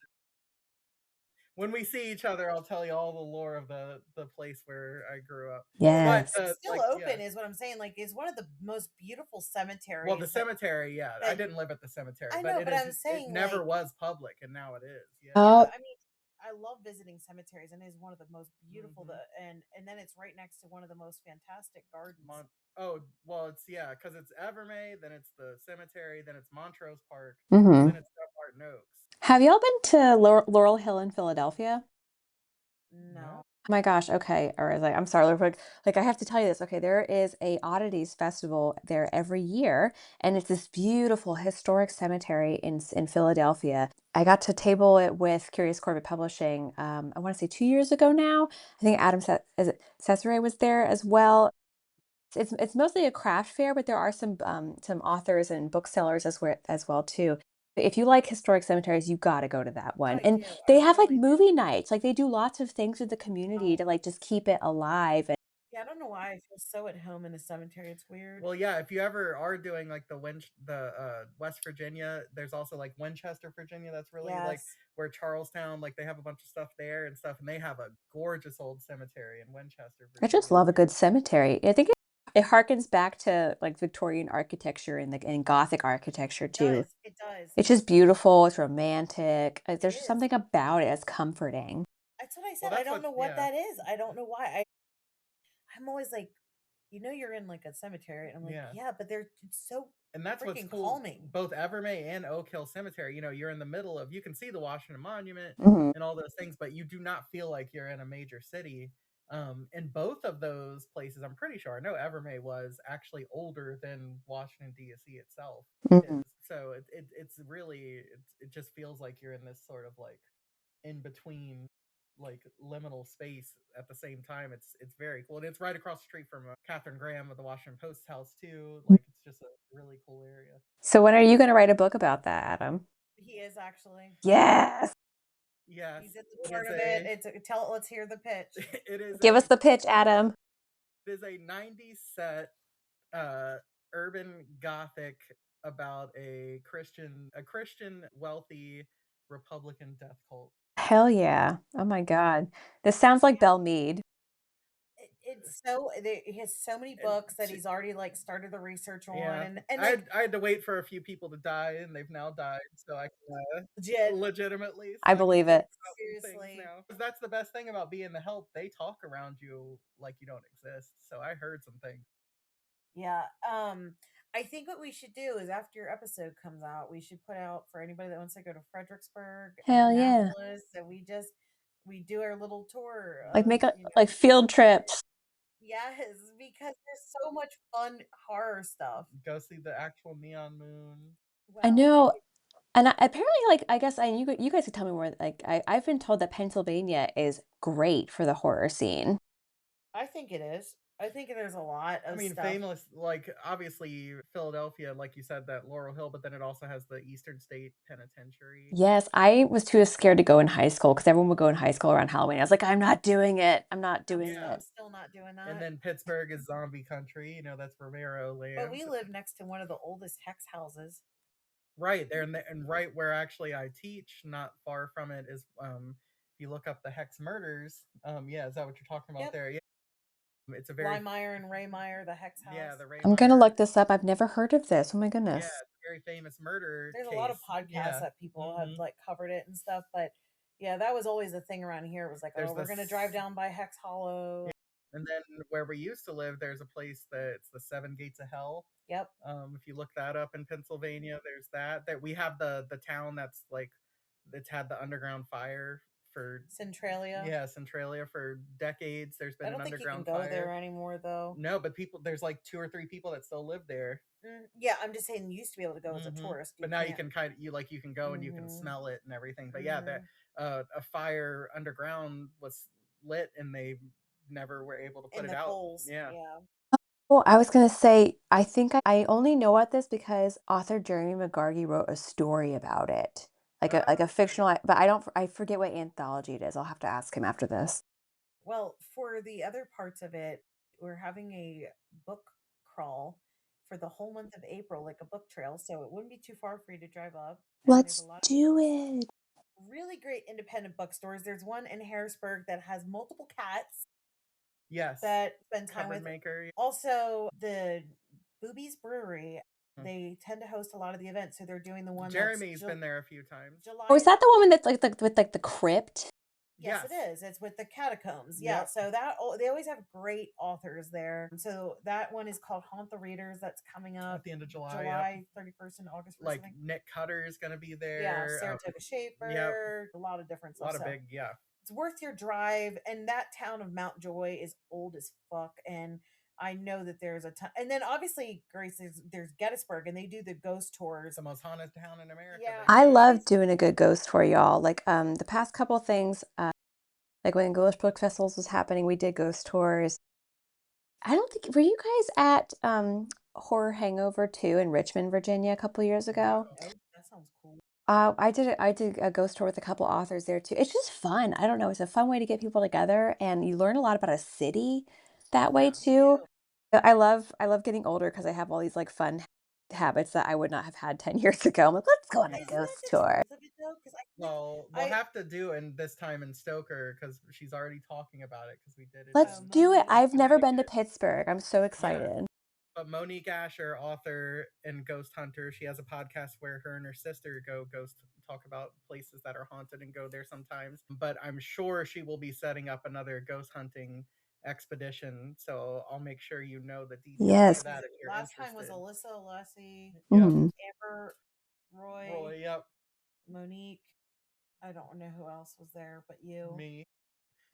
When we see each other, I'll tell you all the lore of the place where I grew up. Well, But Yes. it's still yeah. open, is what I'm saying. Like, it's one of the most beautiful Well, cemeteries the cemetery, yeah. I that didn't live at the cemetery, I but know. But I'm it saying, never like, was public, and now it is. Yeah. yeah. Oh, I mean, I love visiting cemeteries, and it's one of the most beautiful. Hmm. And then it's right next to one of the most fantastic gardens. Oh well, it's yeah, because it's Evermay, then it's the cemetery, then it's Montrose Park, then hmm. it's Dumbarton Oaks. Have y'all been to Laurel Hill in Philadelphia? No. No. Oh my gosh, okay. Or is like I'm sorry, like I have to tell you this. Okay, there is a oddities festival there every year, and it's this beautiful historic cemetery in Philadelphia. I got to table it with Curious Corbett Publishing. I want to say 2 years ago now. I think Adam Cesare was there as well. It's mostly a craft fair, but there are some authors and booksellers as well too. If you like historic cemeteries, you gotta go to that one. I And do. I they have like really do. movie nights. Like they do lots of things with the community Oh, to like just keep it alive. And yeah. I don't know why I feel so at home in a cemetery. It's weird. Well, yeah, if you ever are doing like the West Virginia, there's also like Winchester, Virginia. That's really like Yes. where Charlestown, like they have a bunch of stuff there and stuff, and they have a gorgeous old cemetery in Winchester, I just Virginia. love a good cemetery. I think it harkens back to like Victorian architecture and Gothic architecture It too. does. It does. It's just beautiful. It's romantic. It There's just is. something about it that's comforting. That's what I Well, said. I that's don't what know what yeah that is. I don't know why. I'm always like, you're in like a cemetery, and I'm like, yeah. yeah, but it's so And that's what's freaking cool. calming. Both Evermay and Oak Hill Cemetery, you're in the middle of. You can see the Washington Monument Hmm. and all those things, but you do not feel like you're in a major city. In both of those places, I'm pretty sure. I know Evermay was actually older than Washington D.C. itself Hmm. is. So it's really it just feels like you're in this sort of like in between like liminal space at the same time. It's very cool, and it's right across the street from Catherine Graham of the Washington Post house too. Like it's just a really cool area. So when are you going to write a book about that, Adam? He is actually. Yes. Yes, He's at the it part is of it. Tell. Let's hear the pitch. it is Give a us the pitch, Adam. it is a 90s set uh urban gothic about a Christian wealthy Republican death cult. Hell yeah. Oh my God. This sounds like Yeah. Belle Meade. He has so many And books that he's already like started the research on, yeah, and I like had, I had to wait for a few people to die, and they've now died, so I can legit. legitimately, I so I can believe talk it. about some things Seriously. now. 'Cause that's the best thing about being the help. They talk around you like you don't exist. So I heard some things. Yeah. I think what we should do is after your episode comes out, we should put out for anybody that wants to go to Fredericksburg and Hell yeah. Annapolis, and we do our little tour Like of, make like field trips. yes, because there's so much fun horror stuff. Go see the actual neon moon. I Well, if know. you, And apparently, like, I guess you guys could tell me more. Like, I've been told that Pennsylvania is great for the horror scene. I think it is. I think there's a lot I of mean, stuff. famous like obviously Philadelphia, like you said, that Laurel Hill, but then it also has the Eastern State Penitentiary. Yes, I was too scared to go in high school because everyone would go in high school around Halloween. I was like, I'm not doing it. I'm not doing Yeah, I'm it. still not doing and that. then Pittsburgh is zombie country. That's Romero But land. we live next to one of the oldest hex houses. Right there, and right where actually I teach, not far from it, is if you look up the Hex murders, yeah, is that what you're talking about Yep. there? Yeah, it's a very Blymeyer and Raymeyer, the hex yeah house. the I'm gonna Raymeyer. look this up. I've never heard of this. Oh my Yeah, goodness. it's a very famous murder There's a lot of case. podcasts Yeah. that people have Hmm. like covered it and stuff, but yeah, that was always a thing around here. It was like, There's oh, we're this gonna drive down by Hex Hollow. And then where we used to live, there's a place that's the Seven Gates of Hell. Yep. If you look that up in Pennsylvania, there's that we have the town that's like it's had the underground fire for Centralia. yeah, Centralia for decades. There's been I an don't think you can underground go fire there anymore, though. No, but people there's like 2 or 3 people that still live there. Yeah, I'm just saying, you used to be able to go as a tourist. But now you can kind of you can go and you can smell it and everything. But yeah, that a fire underground was lit and they never were able to put in it the out. coals. Yeah. Yeah. Well, I was gonna say, I think I only know about this because author Jeremy McGargy wrote a story about it, like a fictional, but I forget what anthology it is. I'll have to ask him after this. Well, for the other parts of it, we're having a book crawl for the whole month of April, like a book trail. So it wouldn't be too far for you to drive up. And there's a Let's lot of do it. really great independent bookstores. There's one in Harrisburg that has multiple cats Yes. that spend time Cupboard with. maker. Also, the Boobies Brewery, they tend to host a lot of the events. So they're doing the one Jeremy's that's been there a few times. July. Oh, is that the woman that's like with like the crypt? Yes, it is. It's with the catacombs. Yeah. Yep. So they always have great authors there. So that one is called Haunt the Readers. That's coming up At the end of July. July 31st and August 1st. Like Nick Cutter is going to be there. Yeah, Saratoga Shaper. A lot of different stuff. A lot of big, yeah. It's worth your drive. And that town of Mount Joy is old as fuck. And I know that there's a ton. And then obviously, Grace, there's Gettysburg, and they do the ghost tours. The most haunted town in America. Yeah. I love doing a good ghost tour, y'all. Like the past couple things, like when English Book Festivals was happening, we did ghost tours. I don't think were you guys at Horror Hangover 2 in Richmond, Virginia a couple years ago? Oh, that sounds cool. I did a ghost tour with a couple authors there too. It's just fun. I don't know. It's a fun way to get people together, and you learn a lot about a city that way too. I love getting older because I have all these like fun habits that I would not have had 10 years ago. I'm like, let's go on a Isn't that ghost the tour. truth of it, though? Because Well, we'll have to do in this time in Stoker because she's already talking about it because we did it. Let's do it. I've never been to Pittsburgh. I'm so excited. But Monique Asher, author and ghost hunter, she has a podcast where her and her sister go ghost talk about places that are haunted and go there sometimes. But I'm sure she will be setting up another ghost hunting expedition. So I'll make sure you know the details Yes. of that if you're last interested. time was Alyssa, Leslie, Mhm. Amber, Roy, yep. Monique. I don't know who else was there, but you. Me.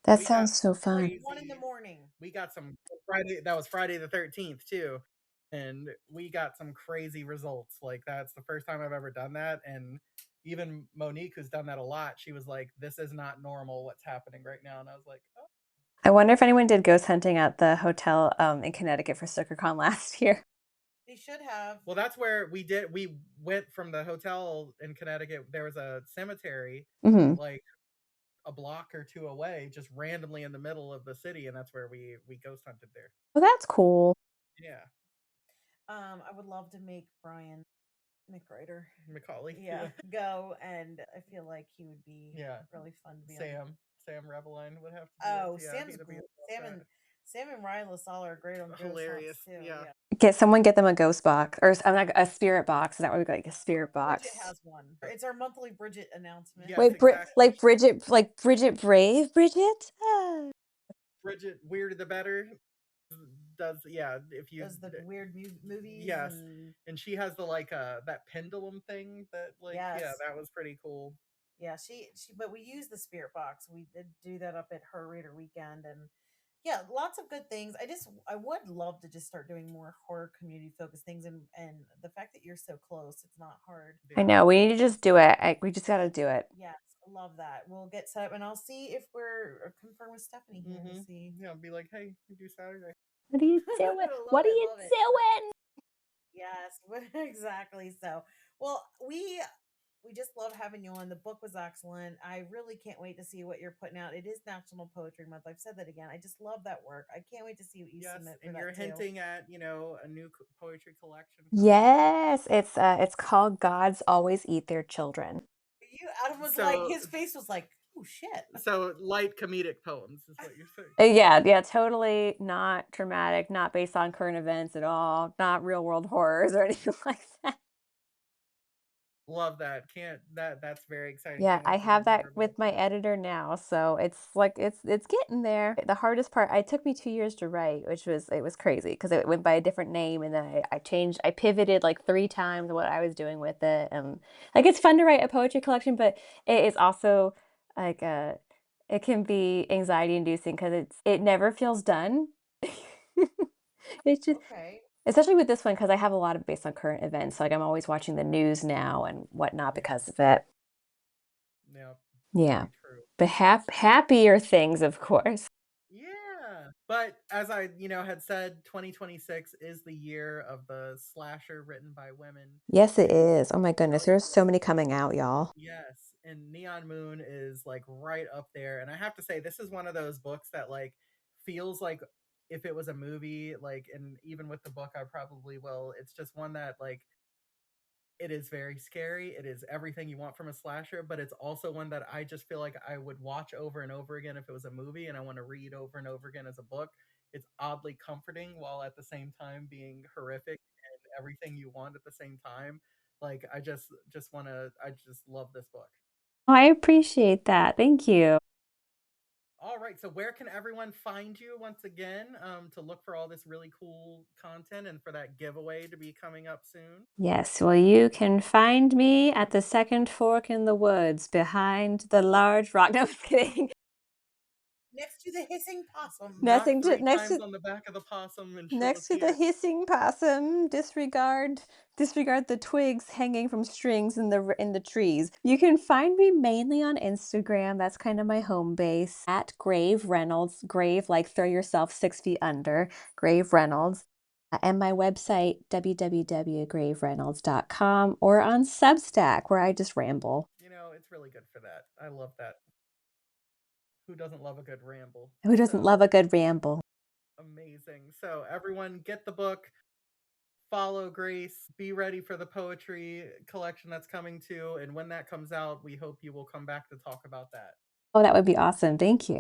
That We got sounds so fun. crazy- 1 in the morning. We got some Friday. That was Friday the 13th too, and we got some crazy results. Like that's the first time I've ever done that, and even Monique, who's done that a lot, she was like, "This is not normal. What's happening right now?" And I was like, "Oh." I wonder if anyone did ghost hunting at the hotel in Connecticut for SuckerCon last year. They should have. Well, that's where we did. We went from the hotel in Connecticut. There was a cemetery, Mhm. like a block or two away, just randomly in the middle of the city, and that's where we ghost hunted there. Well, that's cool. Yeah. I would love to make Brian McWriter Macaulay. Yeah, go, and I feel like he would be really fun to be on. Sam Reveline would have to do Oh, it. Yeah, Sam's he'd be great. about Sam and Ryan LaSalle are great on ghost hilarious. hunts too. Yeah. Get them a ghost box or I'm like a spirit box. Is that what we got? Like a spirit box. Bridget has one. It's our monthly Bridget announcement. Yes, Wait, exactly. like Bridget Brave, Bridget? Ah. Bridget Weird the Better does if you does the weird movies. Yes, and she has the like that pendulum thing that like Yes. that was pretty cool. Yeah, she but we use the spirit box. We did do that up at her reader weekend, and yeah, lots of good things. I would love to just start doing more horror community focused things, and the fact that you're so close, it's not hard. I know. We need to just do it. We just got to do it. Yes, I love that. We'll get set up, and I'll see if we're confirmed with Stephanie here to see. Yeah, I'll be like, hey, we do Saturday. What are you doing? What are you doing? Yes, exactly. So, well, we just love having you on. The book was excellent. I really can't wait to see what you're putting out. It is National Poetry Month. I've said that again. I just love that work. I can't wait to see what you submit for and that you're too. hinting at a new poetry collection. Yes, it's called Gods Always Eat Their Children. Adam was like, his face was like, oh shit. So light comedic poems is what you're saying. Yeah, totally not dramatic, not based on current events at all, not real world horrors or anything like that. Love that. Can't that's very exciting. Yeah, Can't I wait to have read that more with books. my editor now, so it's like it's getting there. The hardest part, it took me 2 years to write, which was it was crazy because it went by a different name and then I changed I pivoted like 3 times what I was doing with it. Like it's fun to write a poetry collection, but it is also like it can be anxiety inducing because it never feels done. It's just Okay. especially with this one because I have a lot of based on current events. Like I'm always watching the news now and whatnot Yeah. because of it. Yeah. Yeah. Very true. But happier things, of course. Yeah. But as I, had said, 2026 is the year of the slasher written by women. Yes, it And is. Oh my goodness, really there's so many coming out, y'all. yes, and Neon Moon is like right up there. And I have to say, this is one of those books that like feels like if it was a movie, like, and even with the book, I probably will. It's just one that like it is very scary. It is everything you want from a slasher, but it's also one that I just feel like I would watch over and over again if it was a movie, and I want to read over and over again as a book. It's oddly comforting while at the same time being horrific and everything you want at the same time. Like I just want to I just love this book. Oh, I appreciate that. Thank you. All right, so where can everyone find you once again to look for all this really cool content and for that giveaway to be coming up soon? Yes, well, you can find me at the second fork in the woods behind the large rock. No, I'm just kidding. Next to the hissing possum. Knock Nothing to three next times to on the back of the possum and she'll next to the appear. hissing possum. Disregard the twigs hanging from strings in the trees. You can find me mainly on Instagram. That's kind of my home base at Grave Reynolds. Grave like throw yourself 6 feet under. Grave Reynolds. And my website www.gravereynolds.com or on Substack where I just ramble. It's really good for that. I love that. Who doesn't love a good ramble? Who doesn't love So a good ramble? amazing. So everyone get the book, follow Grace, be ready for the poetry collection that's coming too. And when that comes out, we hope you will come back to talk about that. Oh, that would be awesome. Thank you.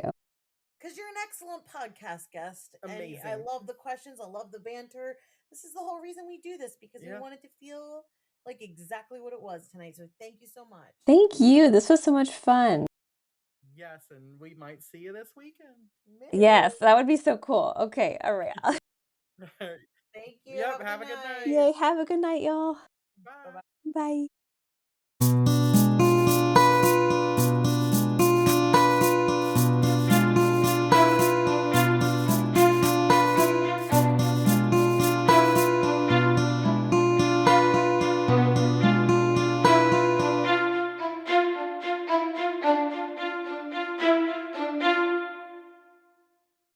Because you're an excellent podcast guest. And I Amazing. love the questions. I love the banter. This is the whole reason we do this because we Yeah. wanted to feel like exactly what it was tonight. So thank you so much. Thank you. This was so much fun. Yes, and we might see you this weekend. Maybe. Yes, that would be so cool. Okay, all right. Thank you. Yep, Have a good have a good night. night. Yay, have a good night, y'all. Bye bye. Bye. Bye.